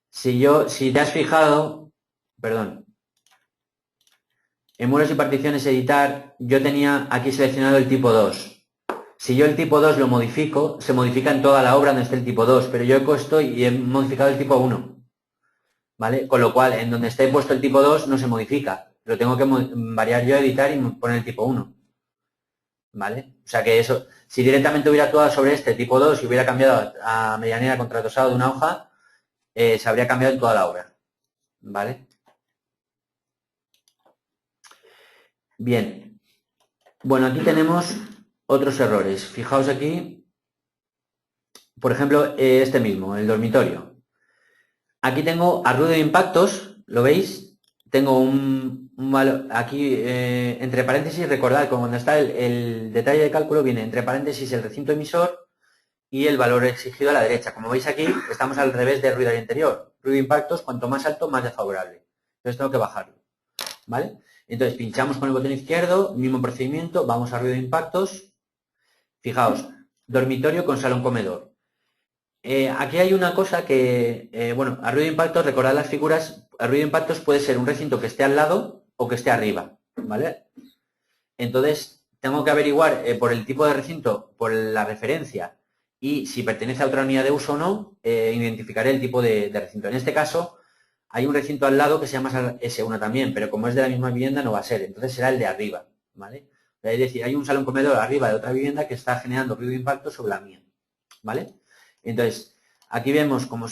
Speaker 1: Si te has fijado, perdón, en muros y particiones editar, yo tenía aquí seleccionado el tipo 2. Si yo el tipo 2 lo modifico, se modifica en toda la obra donde esté el tipo 2, pero yo he puesto y he modificado el tipo 1. ¿Vale? Con lo cual, en donde esté puesto el tipo 2 no se modifica. Lo tengo que variar yo, editar y poner el tipo 1. ¿Vale? O sea que eso, si directamente hubiera actuado sobre este tipo 2 y hubiera cambiado a medianera con trasdosado de una hoja, se habría cambiado en toda la obra. ¿Vale? Bien. Bueno, aquí tenemos otros errores. Fijaos aquí, por ejemplo, este mismo, el dormitorio. Aquí tengo a ruido de impactos, ¿lo veis? Tengo un un valor, aquí entre paréntesis, recordad, cuando está el detalle de cálculo, viene entre paréntesis el recinto emisor y el valor exigido a la derecha. Como veis aquí, estamos al revés de ruido interior. Ruido de impactos, cuanto más alto, más desfavorable. Entonces tengo que bajarlo, ¿vale? Entonces pinchamos con el botón izquierdo, mismo procedimiento, vamos a ruido de impactos. Fijaos, dormitorio con salón comedor. Aquí hay una cosa que, bueno, a ruido de impactos, recordad las figuras, a ruido de impactos puede ser un recinto que esté al lado o que esté arriba, ¿vale? Entonces, tengo que averiguar por el tipo de recinto, por la referencia y si pertenece a otra unidad de uso o no, identificaré el tipo de recinto. En este caso, hay un recinto al lado que se llama S1 también, pero como es de la misma vivienda no va a ser, entonces será el de arriba, ¿vale? Es decir, hay un salón comedor arriba de otra vivienda que está generando ruido de impacto sobre la mía, ¿vale? Entonces, aquí vemos, como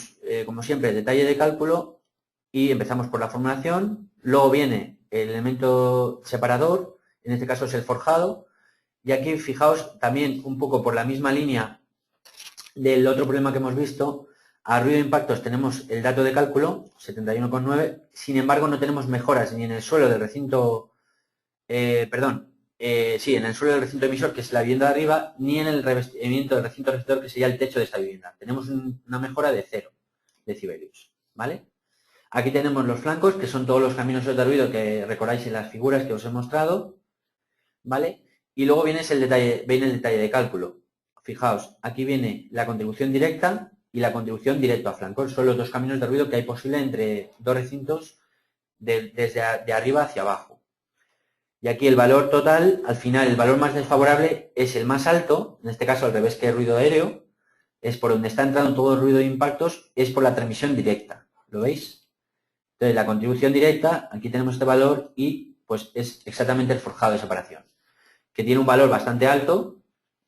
Speaker 1: siempre, el detalle de cálculo y empezamos por la formulación, luego viene el elemento separador, en este caso es el forjado, y aquí fijaos también un poco por la misma línea del otro problema que hemos visto, a ruido de impactos tenemos el dato de cálculo, 71,9, sin embargo no tenemos mejoras ni en el suelo del recinto, sí, en el suelo del recinto emisor, que es la vivienda de arriba, ni en el revestimiento del recinto receptor, que sería el techo de esta vivienda. Tenemos una mejora de 0 decibelios, ¿vale? Aquí tenemos los flancos, que son todos los caminos de ruido que recordáis en las figuras que os he mostrado, ¿vale? Y luego viene el detalle de cálculo. Fijaos, aquí viene la contribución directa y la contribución directa a flancos. Son los dos caminos de ruido que hay posible entre dos recintos desde de arriba hacia abajo. Y aquí el valor total, al final el valor más desfavorable es el más alto, en este caso al revés que el ruido aéreo, es por donde está entrando todo el ruido de impactos, es por la transmisión directa. ¿Lo veis? Entonces la contribución directa, aquí tenemos este valor y pues es exactamente el forjado de separación, que tiene un valor bastante alto.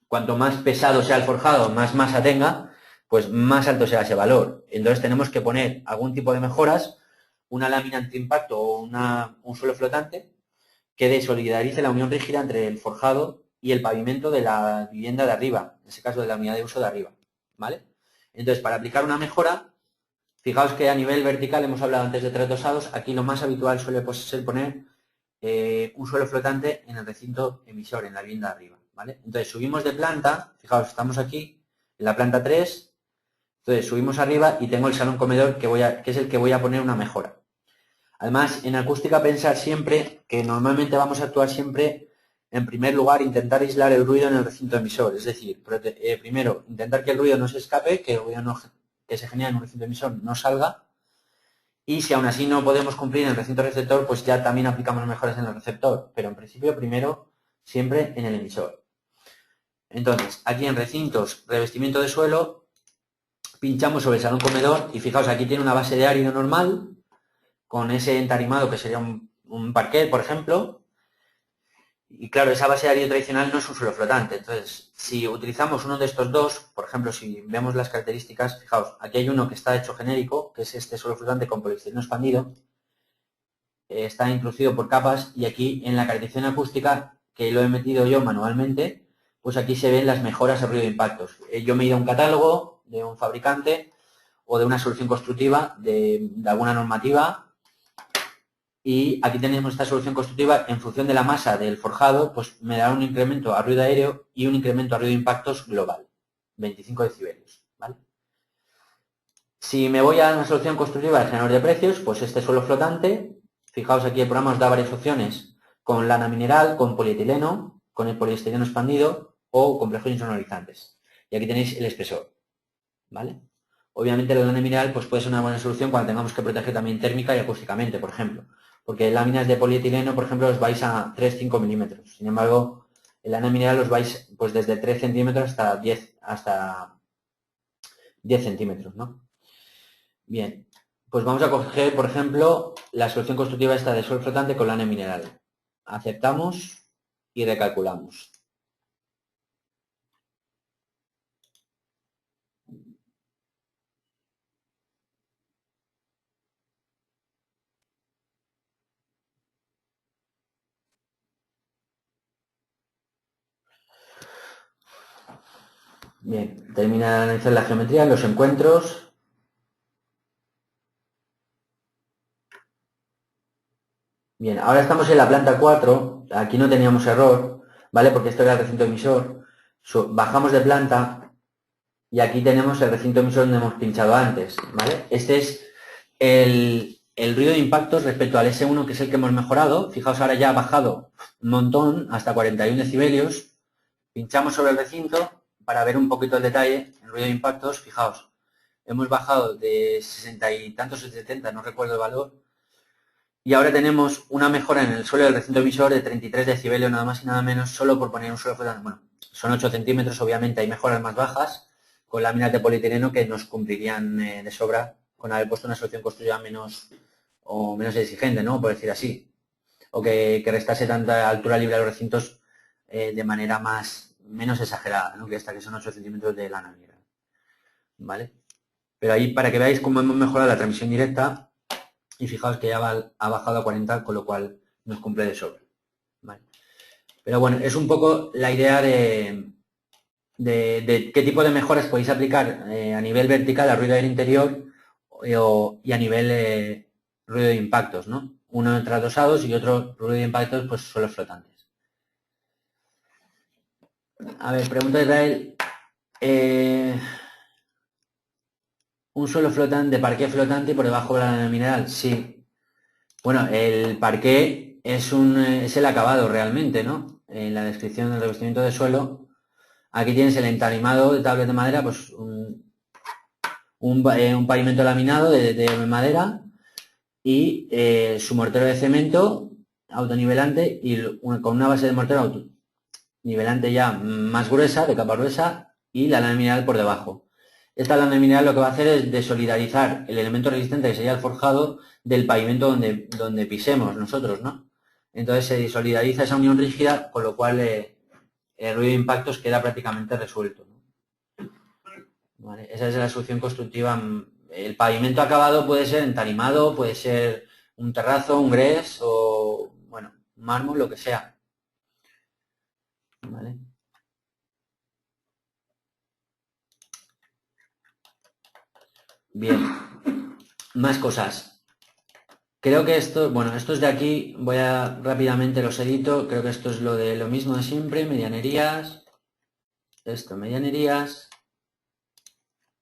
Speaker 1: Cuanto más pesado sea el forjado, más masa tenga, pues más alto será ese valor. Entonces tenemos que poner algún tipo de mejoras, una lámina antiimpacto o un suelo flotante que desolidarice la unión rígida entre el forjado y el pavimento de la vivienda de arriba, en ese caso de la unidad de uso de arriba, ¿vale? Entonces, para aplicar una mejora, fijaos que a nivel vertical hemos hablado antes de tres dosados, aquí lo más habitual suele ser poner un suelo flotante en el recinto emisor, en la vivienda de arriba, ¿vale? Entonces subimos de planta, fijaos, estamos aquí en la planta 3, entonces subimos arriba y tengo el salón comedor que es el que voy a poner una mejora. Además, en acústica pensar siempre que normalmente vamos a actuar siempre, en primer lugar, intentar aislar el ruido en el recinto emisor, es decir, primero, intentar que el ruido no se escape, que el ruido que se genera en un recinto emisor no salga, y si aún así no podemos cumplir en el recinto receptor, pues ya también aplicamos mejoras en el receptor, pero en principio primero siempre en el emisor. Entonces, aquí en recintos, revestimiento de suelo, pinchamos sobre el salón comedor y fijaos, aquí tiene una base de árido normal, con ese entarimado que sería un parquet, por ejemplo, y claro, esa base de árido tradicional no es un suelo flotante. Entonces, si utilizamos uno de estos dos, por ejemplo, si vemos las características, fijaos, aquí hay uno que está hecho genérico, que es este suelo flotante con poliestireno expandido, está introducido por capas y aquí en la caracterización acústica, que lo he metido yo manualmente, pues aquí se ven las mejoras a ruido de impactos. Yo me he ido a un catálogo de un fabricante o de una solución constructiva de alguna normativa y aquí tenemos esta solución constructiva en función de la masa del forjado, pues me dará un incremento a ruido aéreo y un incremento a ruido de impactos global, 25 decibelios, ¿vale? Si me voy a una solución constructiva de generador de precios, pues este suelo flotante, fijaos aquí el programa os da varias opciones, con lana mineral, con polietileno, con el poliestireno expandido o complejos insonorizantes. Y aquí tenéis el espesor, ¿vale? Obviamente la lana mineral pues puede ser una buena solución cuando tengamos que proteger también térmica y acústicamente, por ejemplo. Porque láminas de polietileno, por ejemplo, os vais a 3-5 milímetros. Sin embargo, en lana mineral os vais pues desde 3 centímetros hasta 10 centímetros, ¿no? Bien, pues vamos a coger, por ejemplo, la solución constructiva esta de suelo flotante con lana mineral. Aceptamos y recalculamos. Bien, termina de analizar la geometría, los encuentros. Bien, ahora estamos en la planta 4, aquí no teníamos error, ¿vale? Porque esto era el recinto emisor. Bajamos de planta y aquí tenemos el recinto emisor donde hemos pinchado antes, ¿vale? Este es el ruido de impactos respecto al S1, que es el que hemos mejorado. Fijaos, ahora ya ha bajado un montón, hasta 41 decibelios. Pinchamos sobre el recinto para ver un poquito el detalle. El ruido de impactos, fijaos, hemos bajado de 60 y tantos a 70, no recuerdo el valor, y ahora tenemos una mejora en el suelo del recinto emisor de 33 decibelios, nada más y nada menos, solo por poner un suelo flotante. Bueno, son 8 centímetros, obviamente hay mejoras más bajas con láminas de polietileno que nos cumplirían de sobra con haber puesto una solución construida menos o menos exigente, ¿no? Por decir así. O que restase tanta altura libre a los recintos de manera menos exagerada, ¿no? Que esta que son 8 centímetros de lana negra. ¿Vale? Pero ahí para que veáis cómo hemos mejorado la transmisión directa, y fijaos que ya ha bajado a 40, con lo cual nos cumple de sobra. ¿Vale? Pero bueno, es un poco la idea de qué tipo de mejoras podéis aplicar a nivel vertical a ruido aire interior y a nivel ruido de impactos, ¿no? Uno tradosados y otro ruido de impactos, pues suelos flotantes. A ver, pregunta de Israel. Un suelo flotante, de parqué flotante y por debajo de la lana mineral, sí. Bueno, el parqué es el acabado realmente, ¿no? En la descripción del revestimiento de suelo, aquí tienes el entarimado de tablas de madera, pues un pavimento laminado de madera y su mortero de cemento autonivelante y con una base de mortero autonivelante ya más gruesa, de capa gruesa, y la lana mineral por debajo. Esta lana mineral lo que va a hacer es desolidarizar el elemento resistente que sería el forjado del pavimento donde pisemos nosotros, ¿no? Entonces se desolidariza esa unión rígida, con lo cual el ruido de impactos queda prácticamente resuelto, ¿no? ¿Vale? Esa es la solución constructiva. El pavimento acabado puede ser entarimado, puede ser un terrazo, un gres o, bueno, mármol, lo que sea. ¿Vale? Bien, más cosas. Creo que esto, bueno, estos de aquí, voy a rápidamente los edito. Creo que esto es lo mismo de siempre, medianerías. Esto, medianerías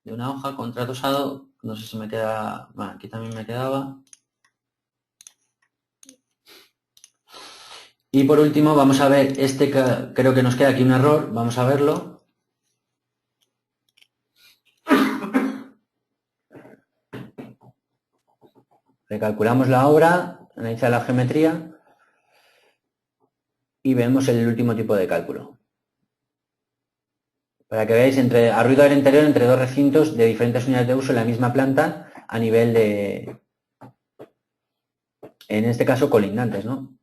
Speaker 1: de una hoja, contrato usado. No sé si me queda, bueno, aquí también me quedaba. Y por último, vamos a ver creo que nos queda aquí un error, vamos a verlo. Recalculamos la obra, analiza la geometría y vemos el último tipo de cálculo. Para que veáis, a ruido aire interior entre dos recintos de diferentes unidades de uso en la misma planta a nivel de, en este caso, colindantes, ¿no?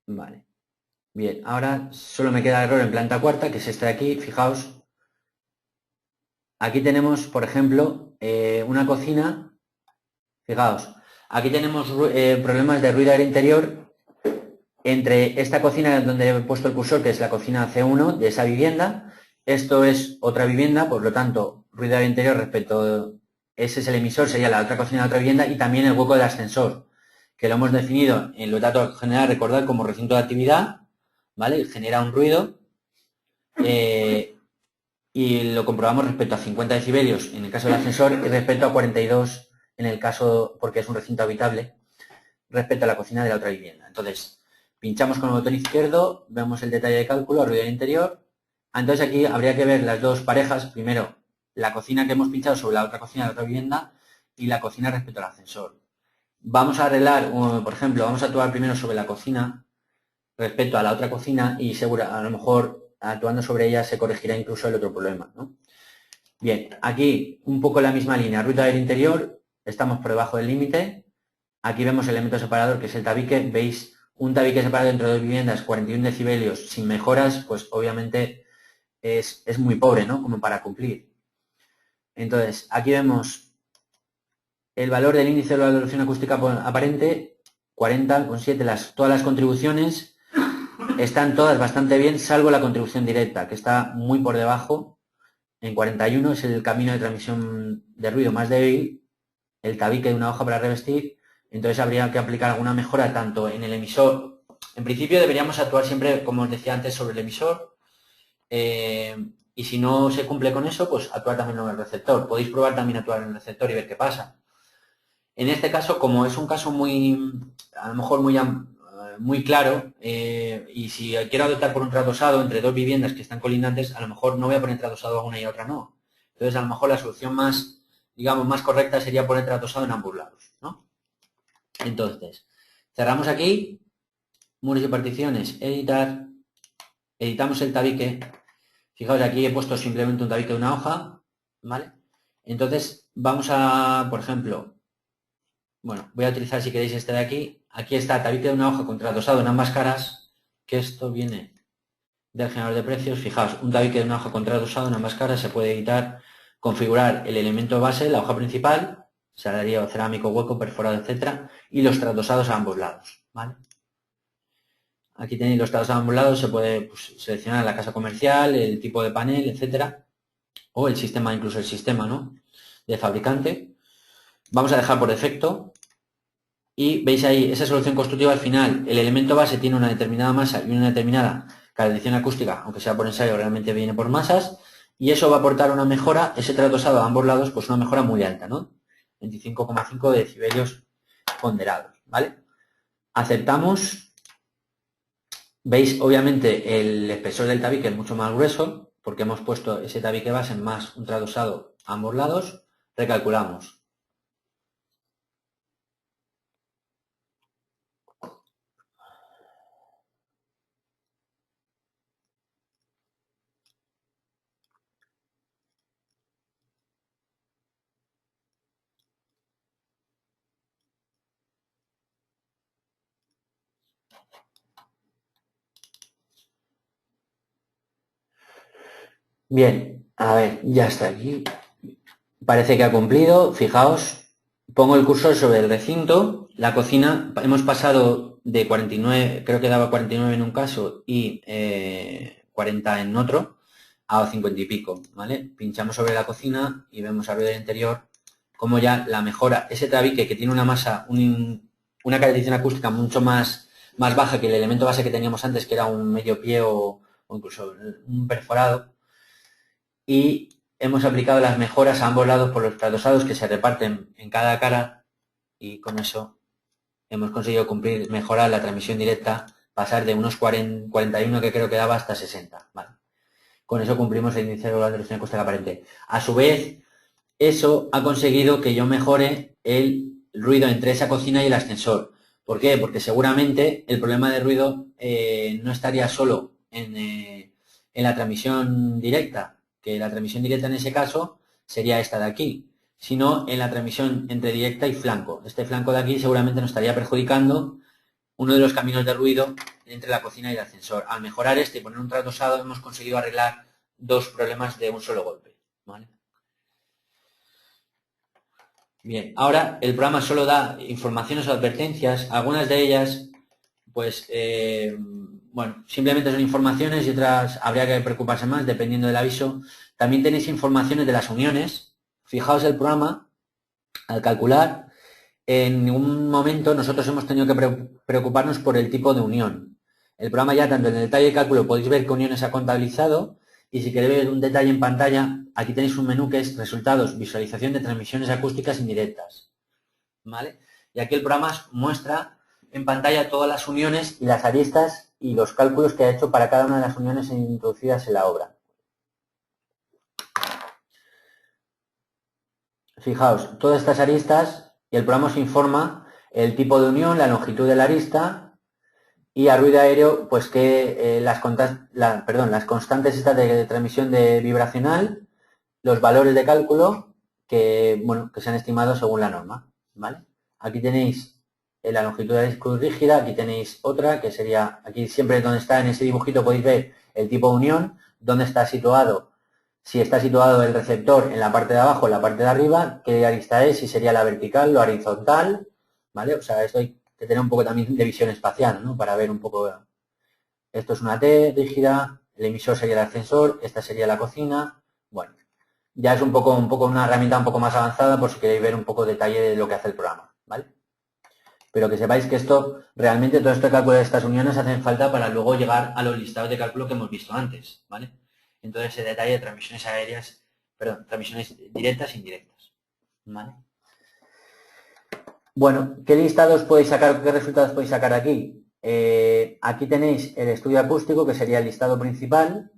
Speaker 1: Vale. Bien, ahora solo me queda error en planta cuarta, que es este de aquí. Fijaos, aquí tenemos, por ejemplo, una cocina. Fijaos, aquí tenemos problemas de ruido aire interior entre esta cocina donde he puesto el cursor, que es la cocina C1 de esa vivienda. Esto es otra vivienda, por lo tanto, ruido aire interior respecto, ese es el emisor, sería la otra cocina de otra vivienda, y también el hueco del ascensor, que lo hemos definido en los datos generales, recordad, como recinto de actividad, ¿vale? Genera un ruido, y lo comprobamos respecto a 50 decibelios en el caso del ascensor y respecto a 42 en el caso, porque es un recinto habitable, respecto a la cocina de la otra vivienda. Entonces, pinchamos con el botón izquierdo, vemos el detalle de cálculo, ruido interior. Entonces aquí habría que ver las dos parejas, primero la cocina que hemos pinchado sobre la otra cocina de la otra vivienda y la cocina respecto al ascensor. Vamos a arreglar, por ejemplo, vamos a actuar primero sobre la cocina respecto a la otra cocina y a lo mejor actuando sobre ella se corregirá incluso el otro problema, ¿no? Bien, aquí un poco la misma línea, ruido aire interior, estamos por debajo del límite. Aquí vemos el elemento separador, que es el tabique. Veis un tabique separado entre dos viviendas, 41 decibelios, sin mejoras, pues obviamente es muy pobre, ¿no? Como para cumplir. Entonces, aquí vemos el valor del índice de valoración acústica aparente, 40,7. Todas las contribuciones están todas bastante bien, salvo la contribución directa, que está muy por debajo. En 41 es el camino de transmisión de ruido más débil, el tabique de una hoja para revestir, Entonces habría que aplicar alguna mejora tanto en el emisor. En principio deberíamos actuar siempre, como os decía antes, sobre el emisor. Y si no se cumple con eso, pues actuar también en el receptor. Podéis probar también actuar en el receptor y ver qué pasa. En este caso, como es un caso muy, a lo mejor muy claro, y si quiero adoptar por un tratosado entre dos viviendas que están colindantes, a lo mejor no voy a poner tratosado a una y a otra no. Entonces, a lo mejor la solución más, digamos, más correcta sería poner tratosado en ambos lados, ¿no? Entonces, cerramos aquí, muros y particiones, editar, editamos el tabique. Fijaos, aquí he puesto simplemente un tabique de una hoja, ¿vale? Entonces, vamos a, por ejemplo, bueno, voy a utilizar, si queréis, este de aquí. Aquí está tabique de una hoja con tratosado en ambas caras, que esto viene del generador de precios. Fijaos, un tabique de una hoja con tratosado en ambas caras se puede editar, configurar el elemento base, la hoja principal, se daría cerámico, hueco, perforado, etcétera, y los tratosados a ambos lados, ¿vale? Aquí tenéis los tratosados a ambos lados, se puede pues, seleccionar la casa comercial, el tipo de panel, etcétera, o el sistema, incluso el sistema, ¿no?, de fabricante. Vamos a dejar por defecto. Y veis ahí, esa solución constructiva al final, el elemento base tiene una determinada masa y una determinada calefacción acústica, aunque sea por ensayo, realmente viene por masas, y eso va a aportar una mejora, ese tratosado a ambos lados, pues una mejora muy alta, ¿no? 25,5 decibelios ponderados, ¿vale? Aceptamos. Veis, obviamente, el espesor del tabique es mucho más grueso, porque hemos puesto ese tabique base más un tratosado a ambos lados. Recalculamos. Bien, a ver, ya está aquí. Parece que ha cumplido. Fijaos, pongo el cursor sobre el recinto. La cocina, hemos pasado de 49, creo que daba 49 en un caso y 40 en otro, a 50 y pico, ¿vale? Pinchamos sobre la cocina y vemos arriba del interior como ya la mejora. Ese tabique que tiene una masa, una calefacción acústica mucho más baja que el elemento base que teníamos antes, que era un medio pie o incluso un perforado, y hemos aplicado las mejoras a ambos lados por los tratosados que se reparten en cada cara, y con eso hemos conseguido cumplir, mejorar la transmisión directa, pasar de unos 41 que creo que daba hasta 60. ¿Vale? Con eso cumplimos el índice global de erosión acústica aparente. A su vez, eso ha conseguido que yo mejore el ruido entre esa cocina y el ascensor. ¿Por qué? Porque seguramente el problema de ruido no estaría solo en la transmisión directa, que la transmisión directa en ese caso sería esta de aquí, sino en la transmisión entre directa y flanco. Este flanco de aquí seguramente nos estaría perjudicando uno de los caminos de ruido entre la cocina y el ascensor. Al mejorar este y poner un tratosado hemos conseguido arreglar dos problemas de un solo golpe, ¿vale? Bien, ahora el programa solo da informaciones o advertencias, algunas de ellas, pues, bueno, simplemente son informaciones y otras habría que preocuparse más dependiendo del aviso. También tenéis informaciones de las uniones. Fijaos el programa, al calcular, en ningún momento nosotros hemos tenido que preocuparnos por el tipo de unión. El programa ya, tanto en el detalle de cálculo, podéis ver qué uniones ha contabilizado, y si queréis ver un detalle en pantalla, aquí tenéis un menú que es resultados, visualización de transmisiones acústicas indirectas, ¿vale? Y aquí el programa muestra en pantalla todas las uniones y las aristas y los cálculos que ha hecho para cada una de las uniones introducidas en la obra. Fijaos, todas estas aristas, y el programa os informa el tipo de unión, la longitud de la arista, y a ruido aéreo, pues que las constantes estas de transmisión de vibracional, los valores de cálculo que, bueno, que se han estimado según la norma, ¿vale? Aquí tenéis la longitud de la cruz rígida, aquí tenéis otra, que sería, aquí siempre donde está en ese dibujito podéis ver el tipo de unión, dónde está situado, si está situado el receptor en la parte de abajo o en la parte de arriba, qué arista es, si sería la vertical, la horizontal, ¿vale? O sea, esto hay que tener un poco también de visión espacial, ¿no? Para ver un poco. Esto es una T rígida, el emisor sería el ascensor, esta sería la cocina. Bueno, ya es un poco una herramienta un poco más avanzada por si queréis ver un poco de detalle de lo que hace el programa, ¿vale? Pero que sepáis que esto, realmente todo este cálculo de estas uniones hacen falta para luego llegar a los listados de cálculo que hemos visto antes, ¿vale? Entonces ese detalle de transmisiones aéreas, perdón, transmisiones directas e indirectas, ¿vale? Bueno, ¿qué listados podéis sacar, qué resultados podéis sacar aquí? Aquí tenéis el estudio acústico, que sería el listado principal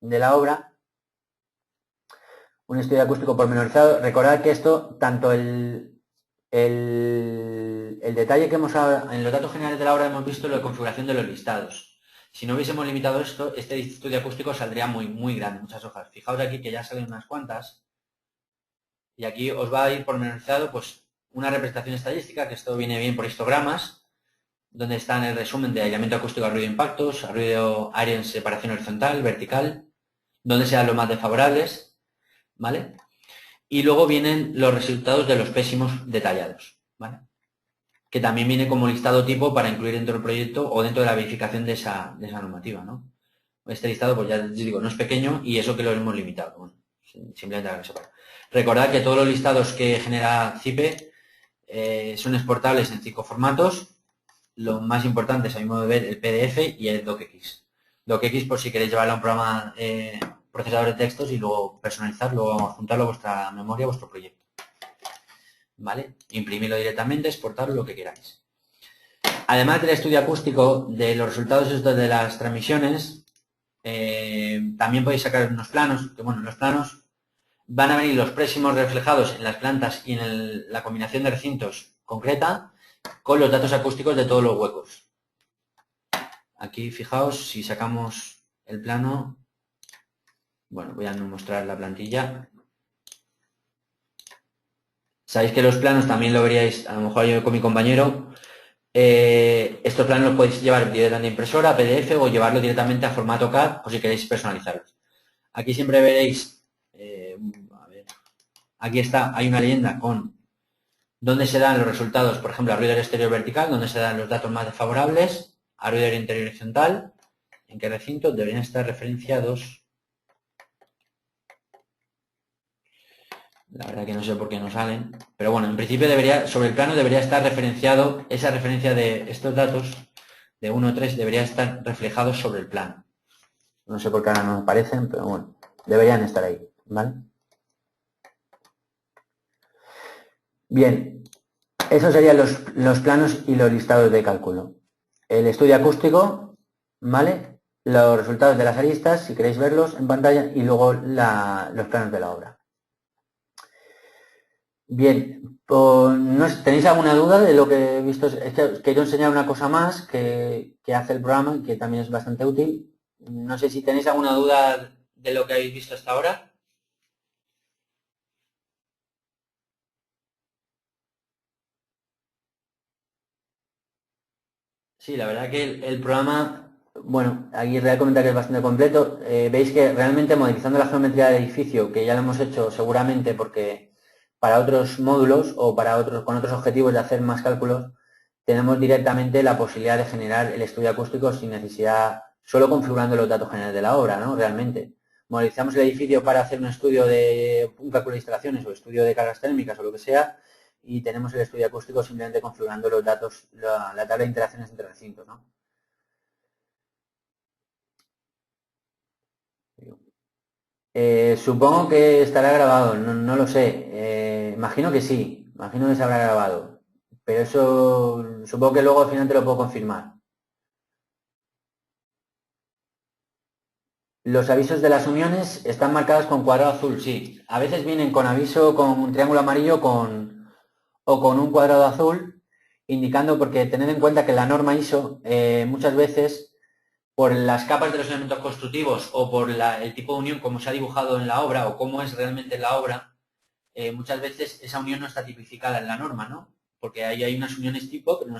Speaker 1: de la obra. Un estudio acústico pormenorizado. Recordad que esto, tanto el detalle que hemos en los datos generales de la obra hemos visto la configuración de los listados. Si no hubiésemos limitado esto, este estudio acústico saldría muy grande, muchas hojas. Fijaos aquí que ya salen unas cuantas. Y aquí os va a ir pormenorizado pues una representación estadística, que esto viene bien por histogramas, donde están el resumen de aislamiento acústico a ruido de impactos, a ruido aéreo en separación horizontal, vertical, donde sean los más desfavorables, ¿vale? Y luego vienen los resultados de los pésimos detallados, ¿vale? Que también viene como listado tipo para incluir dentro del proyecto o dentro de la verificación de esa normativa, ¿no? Este listado, pues ya os digo, no es pequeño y eso que lo hemos limitado. Bueno, simplemente para que sepa. Recordad que todos los listados que genera CIPE son exportables en 5 formatos. Los más importantes, a mi modo de ver, el PDF y el DocX. DocX por si queréis llevarlo a un programa procesador de textos y luego personalizarlo, juntarlo a vuestra memoria, a vuestro proyecto. ¿Vale? Imprimirlo directamente, exportarlo, lo que queráis. Además del estudio acústico, de los resultados estos de las transmisiones, también podéis sacar unos planos, que bueno, en los planos van a venir los pésimos reflejados en las plantas y en la combinación de recintos concreta con los datos acústicos de todos los huecos. Aquí, fijaos, si sacamos el plano, bueno, voy a mostrar la plantilla. Sabéis que los planos también lo veríais, a lo mejor yo con mi compañero. Estos planos los podéis llevar directamente a impresora, PDF o llevarlo directamente a formato CAD por si queréis personalizarlos. Aquí siempre veréis, a ver, aquí está, hay una leyenda con dónde se dan los resultados, por ejemplo, a ruido exterior vertical, donde se dan los datos más desfavorables, a ruido interior horizontal, en qué recinto deberían estar referenciados. La verdad que no sé por qué no salen, pero bueno, en principio debería, sobre el plano debería estar referenciado, esa referencia de estos datos de 1 a 3 debería estar reflejados sobre el plano. No sé por qué ahora no aparecen, pero bueno, deberían estar ahí, ¿vale? Bien, esos serían los planos y los listados de cálculo. El estudio acústico, ¿vale? Los resultados de las aristas, si queréis verlos en pantalla, y luego los planos de la obra. Bien, pues, ¿tenéis alguna duda de lo que he visto? Es que os quiero enseñar una cosa más que hace el programa, que también es bastante útil. No sé si tenéis alguna duda de lo que habéis visto hasta ahora. Sí, la verdad que el programa, bueno, aquí voy a comentar que es bastante completo. Veis que realmente modificando la geometría del edificio, que ya lo hemos hecho seguramente porque para otros módulos o para otros con otros objetivos de hacer más cálculos, tenemos directamente la posibilidad de generar el estudio acústico sin necesidad, solo configurando los datos generales de la obra, ¿no? Realmente. Modelizamos el edificio para hacer un estudio de un cálculo de instalaciones o estudio de cargas térmicas o lo que sea, y tenemos el estudio acústico simplemente configurando los datos, la tabla de interacciones entre recintos, ¿no? Supongo que estará grabado, no lo sé. Imagino que sí, imagino que se habrá grabado. Pero eso supongo que luego al final te lo puedo confirmar. Los avisos de las uniones están marcados con cuadrado azul, sí. A veces vienen con aviso con un triángulo amarillo o con un cuadrado azul, indicando, porque tened en cuenta que la norma ISO muchas veces, por las capas de los elementos constructivos o por el tipo de unión como se ha dibujado en la obra o cómo es realmente la obra, muchas veces esa unión no está tipificada en la norma, ¿no? Porque ahí hay unas uniones tipo, pero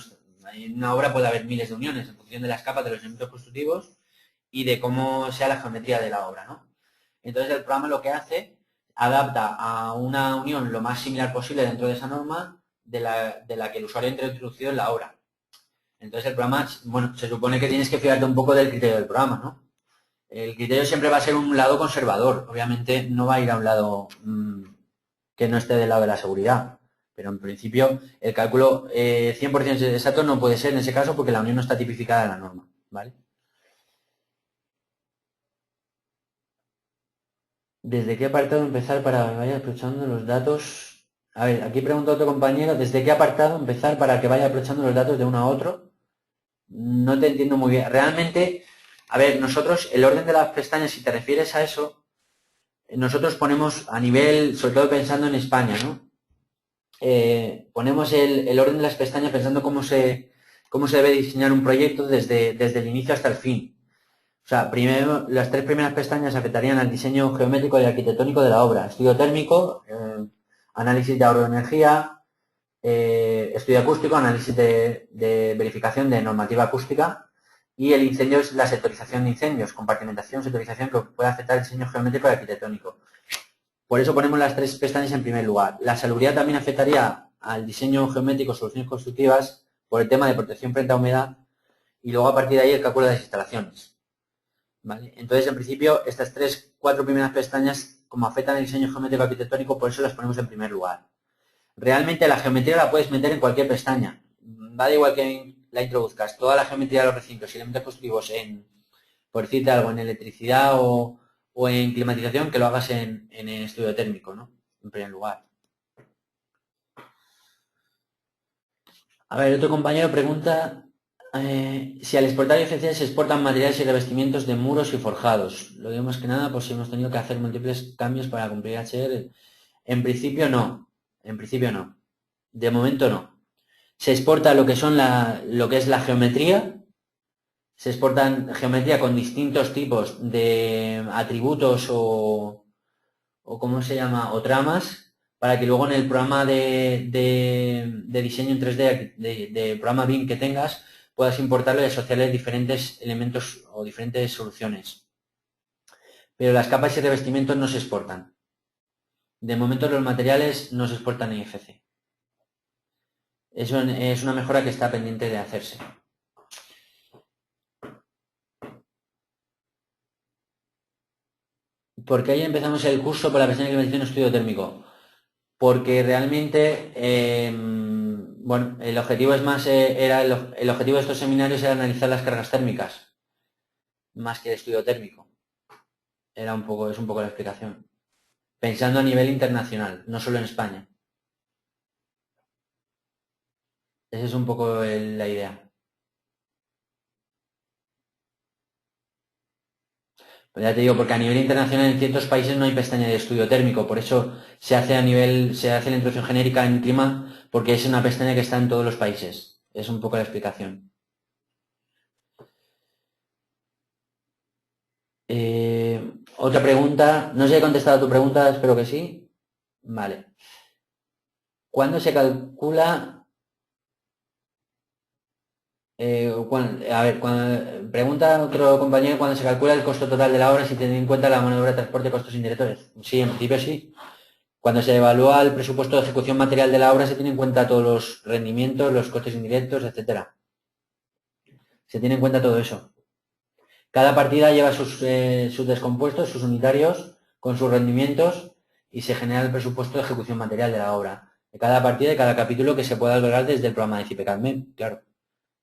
Speaker 1: en una obra puede haber miles de uniones en función de las capas de los elementos constructivos y de cómo sea la geometría de la obra, ¿no? Entonces el programa lo que hace, adapta a una unión lo más similar posible dentro de esa norma de la que el usuario ha introducido en la obra. Entonces el programa, bueno, se supone que tienes que fiarte un poco del criterio del programa, ¿no? El criterio siempre va a ser un lado conservador, obviamente no va a ir a un lado que no esté del lado de la seguridad. Pero en principio el cálculo 100% exacto no puede ser en ese caso porque la unión no está tipificada en la norma, ¿vale? ¿Desde qué apartado empezar para que vaya aprovechando los datos? A ver, aquí pregunta otro compañero, ¿desde qué apartado empezar para que vaya aprovechando los datos de uno a otro? No te entiendo muy bien. Realmente, a ver, nosotros, el orden de las pestañas, si te refieres a eso, nosotros ponemos a nivel, sobre todo pensando en España, ¿no? Ponemos el orden de las pestañas pensando cómo se debe diseñar un proyecto desde el inicio hasta el fin. O sea, primero, las 3 primeras pestañas afectarían al diseño geométrico y arquitectónico de la obra. Estudio térmico, análisis de ahorro de energía, estudio acústico, análisis de verificación de normativa acústica, y el incendio es la sectorización de incendios, compartimentación, sectorización que puede afectar el diseño geométrico y arquitectónico. Por eso ponemos las 3 pestañas en primer lugar. La salubridad también afectaría al diseño geométrico, soluciones constructivas, por el tema de protección frente a humedad, y luego a partir de ahí el cálculo de las instalaciones. ¿Vale? Entonces, en principio, estas 4 primeras pestañas, como afectan el diseño geométrico arquitectónico, por eso las ponemos en primer lugar. Realmente la geometría la puedes meter en cualquier pestaña. Da igual que la introduzcas. Toda la geometría de los recintos y elementos constructivos por decirte algo, en electricidad o en climatización, que lo hagas en estudio térmico, ¿no? En primer lugar. A ver, otro compañero pregunta si al exportar IFC se exportan materiales y revestimientos de muros y forjados. Lo digo más que nada pues si hemos tenido que hacer múltiples cambios para cumplir HR. En principio no. En principio no. De momento no. Se exporta lo que son lo que es la geometría. Se exportan geometría con distintos tipos de atributos o ¿cómo se llama? O tramas, para que luego en el programa de diseño en 3D, de programa BIM que tengas, puedas importarlo y asociarle diferentes elementos o diferentes soluciones. Pero las capas y revestimientos no se exportan. De momento los materiales no se exportan en IFC. Eso es una mejora que está pendiente de hacerse. ¿Por qué ahí empezamos el curso por la pestaña de climatización estudio térmico? Porque realmente, bueno, el objetivo es más, el objetivo de estos seminarios era analizar las cargas térmicas, más que el estudio térmico. Es un poco la explicación. Pensando a nivel internacional, no solo en España. Esa es un poco la idea. Pues ya te digo, porque a nivel internacional en ciertos países no hay pestaña de estudio térmico, por eso se hace la introducción genérica en clima, porque es una pestaña que está en todos los países. Es un poco la explicación. Otra pregunta, no sé si he contestado a tu pregunta, espero que sí. Vale. ¿Cuándo se calcula? Pregunta otro compañero, ¿cuándo se calcula el costo total de la obra si tiene en cuenta la mano de obra, transporte y costos indirectos? Sí, en principio sí. Cuando se evalúa el presupuesto de ejecución material de la obra se tiene en cuenta todos los rendimientos, los costes indirectos, etcétera. Se tiene en cuenta todo eso. Cada partida lleva sus descompuestos, sus unitarios, con sus rendimientos y se genera el presupuesto de ejecución material de la obra. De cada partida y cada capítulo que se pueda lograr desde el programa de CIPECADMEM, claro.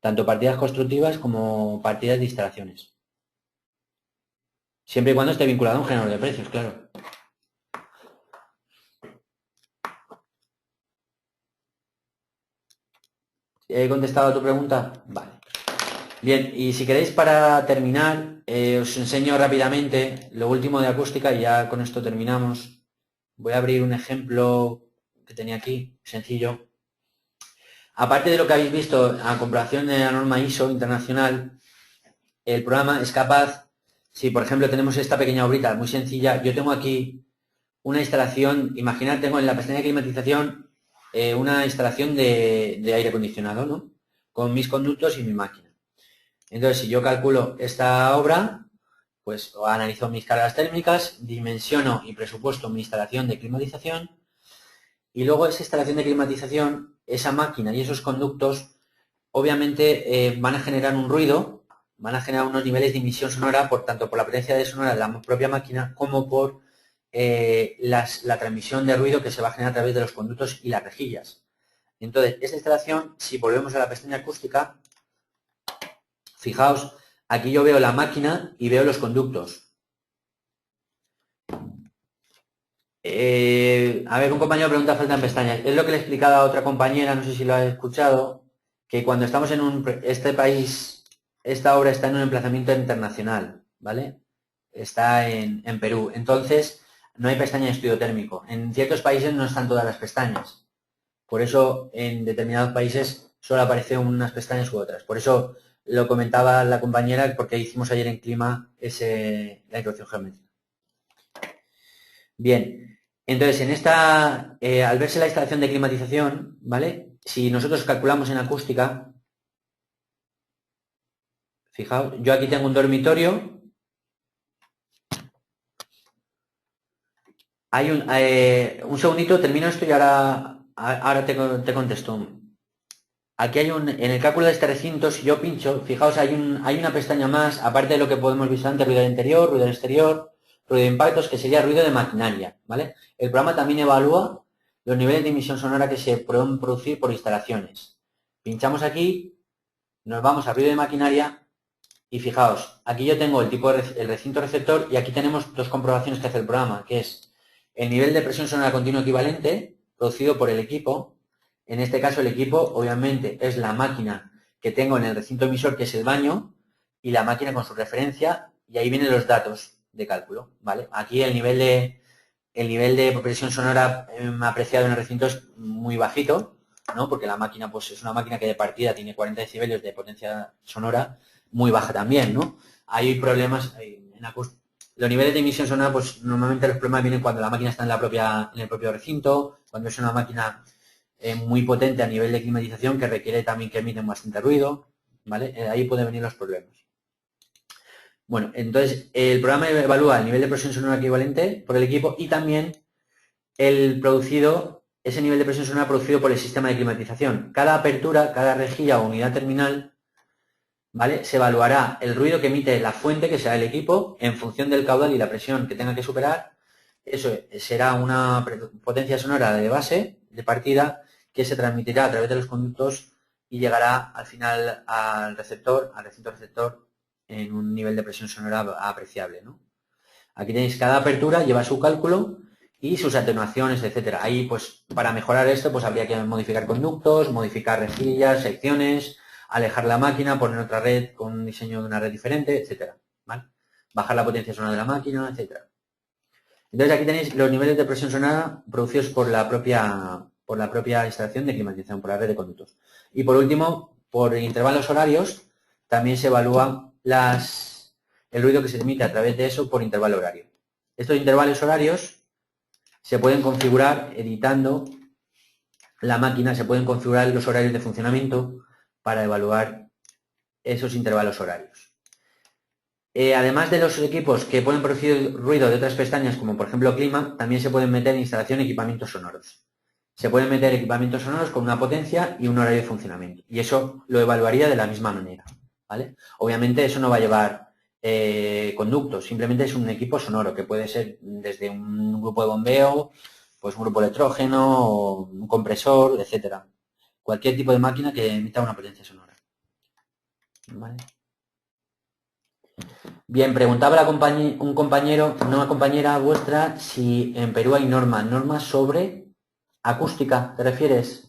Speaker 1: Tanto partidas constructivas como partidas de instalaciones. Siempre y cuando esté vinculado a un género de precios, claro. ¿He contestado a tu pregunta? Vale. Bien, y si queréis para terminar, os enseño rápidamente lo último de acústica y ya con esto terminamos. Voy a abrir un ejemplo que tenía aquí, sencillo. Aparte de lo que habéis visto a comparación de la norma ISO internacional, el programa es capaz, si por ejemplo tenemos esta pequeña obrita muy sencilla, yo tengo aquí una instalación, imaginad, tengo en la pestaña de climatización una instalación de aire acondicionado, ¿no? Con mis conductos y mi máquina. Entonces, si yo calculo esta obra, pues analizo mis cargas térmicas, dimensiono y presupuesto mi instalación de climatización y luego esa instalación de climatización, esa máquina y esos conductos, obviamente van a generar un ruido, van a generar unos niveles de emisión sonora, por tanto por la presencia de sonora de la propia máquina como por la transmisión de ruido que se va a generar a través de los conductos y las rejillas. Entonces, esta instalación, si volvemos a la pestaña acústica, fijaos, aquí yo veo la máquina y veo los conductos. A ver, un compañero pregunta falta en pestañas. Es lo que le he explicado a otra compañera, no sé si lo ha escuchado, que cuando estamos en este país, esta obra está en un emplazamiento internacional, ¿vale? Está en Perú. Entonces, no hay pestaña de estudio térmico. En ciertos países no están todas las pestañas. Por eso, en determinados países solo aparecen unas pestañas u otras. Por eso lo comentaba la compañera, porque hicimos ayer en Clima la introducción geométrica. Bien, entonces al verse la instalación de climatización, ¿vale? Si nosotros calculamos en acústica, fijaos, yo aquí tengo un dormitorio. Hay un segundito, termino esto y ahora te contesto. Aquí en el cálculo de este recinto, si yo pincho, fijaos, hay una pestaña más, aparte de lo que podemos visualizar antes, ruido del interior, ruido del exterior, ruido de impactos, que sería ruido de maquinaria, ¿vale? El programa también evalúa los niveles de emisión sonora que se pueden producir por instalaciones. Pinchamos aquí, nos vamos a ruido de maquinaria y fijaos, aquí yo tengo el recinto receptor y aquí tenemos dos comprobaciones que hace el programa, que es el nivel de presión sonora continua equivalente producido por el equipo. En este caso el equipo obviamente es la máquina que tengo en el recinto emisor, que es el baño, y la máquina con su referencia, y ahí vienen los datos de cálculo, ¿vale? Aquí el nivel de presión sonora apreciado en el recinto es muy bajito, ¿no? Porque la máquina pues es una máquina que de partida tiene 40 decibelios de potencia sonora, muy baja también, ¿no? Hay problemas en acústica. Los niveles de emisión sonora, pues normalmente los problemas vienen cuando la máquina está en el propio recinto, cuando es una máquina muy potente a nivel de climatización que requiere también que emiten bastante ruido, ¿vale? Ahí pueden venir los problemas. Bueno, entonces el programa evalúa el nivel de presión sonora equivalente por el equipo y también ese nivel de presión sonora producido por el sistema de climatización. Cada apertura, cada rejilla o unidad terminal, ¿vale? Se evaluará el ruido que emite la fuente, que será el equipo, en función del caudal y la presión que tenga que superar. Eso será una potencia sonora de base, de partida, que se transmitirá a través de los conductos y llegará al final al recinto receptor, en un nivel de presión sonora apreciable, ¿no? Aquí tenéis cada apertura, lleva su cálculo y sus atenuaciones, etcétera. Ahí, pues, para mejorar esto, pues habría que modificar conductos, modificar rejillas, secciones, alejar la máquina, poner otra red con un diseño de una red diferente, etcétera, ¿vale? Bajar la potencia sonora de la máquina, etcétera. Entonces aquí tenéis los niveles de presión sonora producidos por la propia instalación de climatización, por la red de conductos. Y por último, por intervalos horarios, también se evalúa el ruido que se emite a través de eso por intervalo horario. Estos intervalos horarios se pueden configurar editando la máquina, se pueden configurar los horarios de funcionamiento para evaluar esos intervalos horarios. Además de los equipos que pueden producir ruido de otras pestañas, como por ejemplo clima, también se pueden meter en instalación equipamientos sonoros. Se pueden meter equipamientos sonoros con una potencia y un horario de funcionamiento. Y eso lo evaluaría de la misma manera, ¿vale? Obviamente eso no va a llevar conductos, simplemente es un equipo sonoro, que puede ser desde un grupo de bombeo, pues un grupo de electrógeno, o un compresor, etcétera. Cualquier tipo de máquina que emita una potencia sonora, ¿vale? Bien, preguntaba un compañero, una compañera vuestra, si en Perú hay normas sobre acústica, ¿te refieres?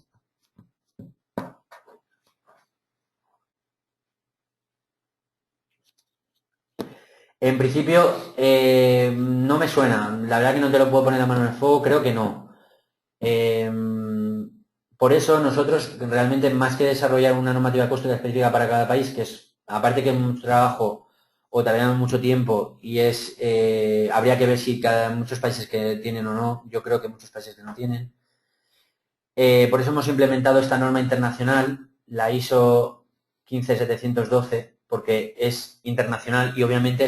Speaker 1: En principio, no me suena. La verdad que no te lo puedo poner la mano en el fuego, creo que no. Por eso nosotros realmente, más que desarrollar una normativa acústica específica para cada país, que es, aparte que es un trabajo o todavía mucho tiempo y habría que ver si muchos países que tienen o no, yo creo que muchos países que no tienen. Por eso hemos implementado esta norma internacional, la ISO 15712, porque es internacional y obviamente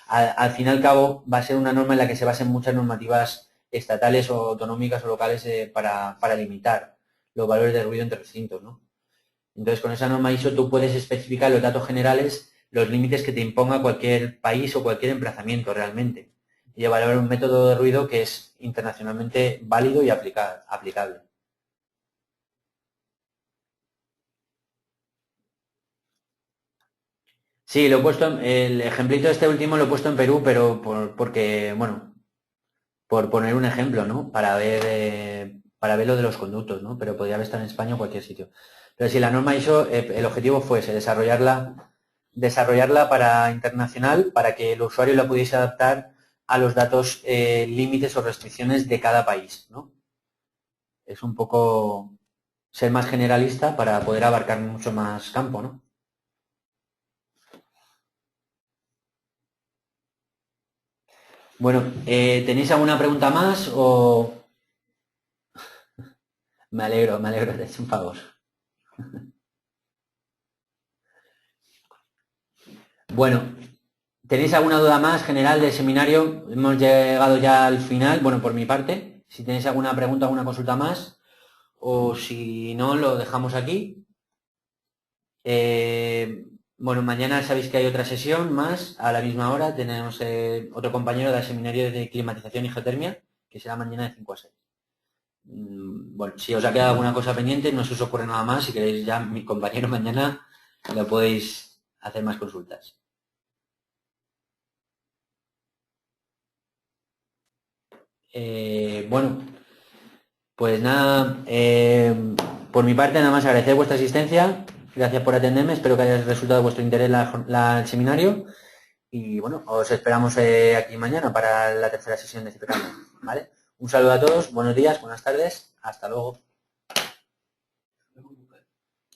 Speaker 1: al fin y al cabo va a ser una norma en la que se basen muchas normativas estatales o autonómicas o locales para limitar los valores de ruido entre recintos, ¿no? Entonces, con esa norma ISO tú puedes especificar los datos generales, los límites que te imponga cualquier país o cualquier emplazamiento realmente. y evaluar un método de ruido que es internacionalmente válido y aplicable. Sí, lo he puesto, el ejemplito este último lo he puesto en Perú, pero porque, bueno, por poner un ejemplo, ¿no? Para ver lo de los conductos, ¿no? Pero podría haber estado en España o cualquier sitio. Pero si la norma ISO, el objetivo fue ese, desarrollarla para internacional, para que el usuario la pudiese adaptar a los datos límites o restricciones de cada país, ¿no? Es un poco ser más generalista para poder abarcar mucho más campo, ¿no? Bueno, ¿tenéis alguna pregunta más o...? Me alegro, te he hecho un favor. Bueno, ¿tenéis alguna duda más general del seminario? Hemos llegado ya al final, bueno, por mi parte. Si tenéis alguna pregunta, alguna consulta más, o si no, lo dejamos aquí. Bueno, mañana sabéis que hay otra sesión más, a la misma hora. Tenemos otro compañero del seminario de climatización y geotermia, que será mañana de 5 a 6. Bueno, si os ha quedado alguna cosa pendiente, no se os ocurre nada más, si queréis ya mi compañero mañana lo podéis hacer más consultas. Bueno, pues nada, por mi parte nada más agradecer vuestra asistencia, gracias por atenderme, espero que haya resultado de vuestro interés el seminario y bueno, os esperamos aquí mañana para la tercera sesión de CIPECAM, ¿vale? Un saludo a todos, buenos días, buenas tardes, hasta luego.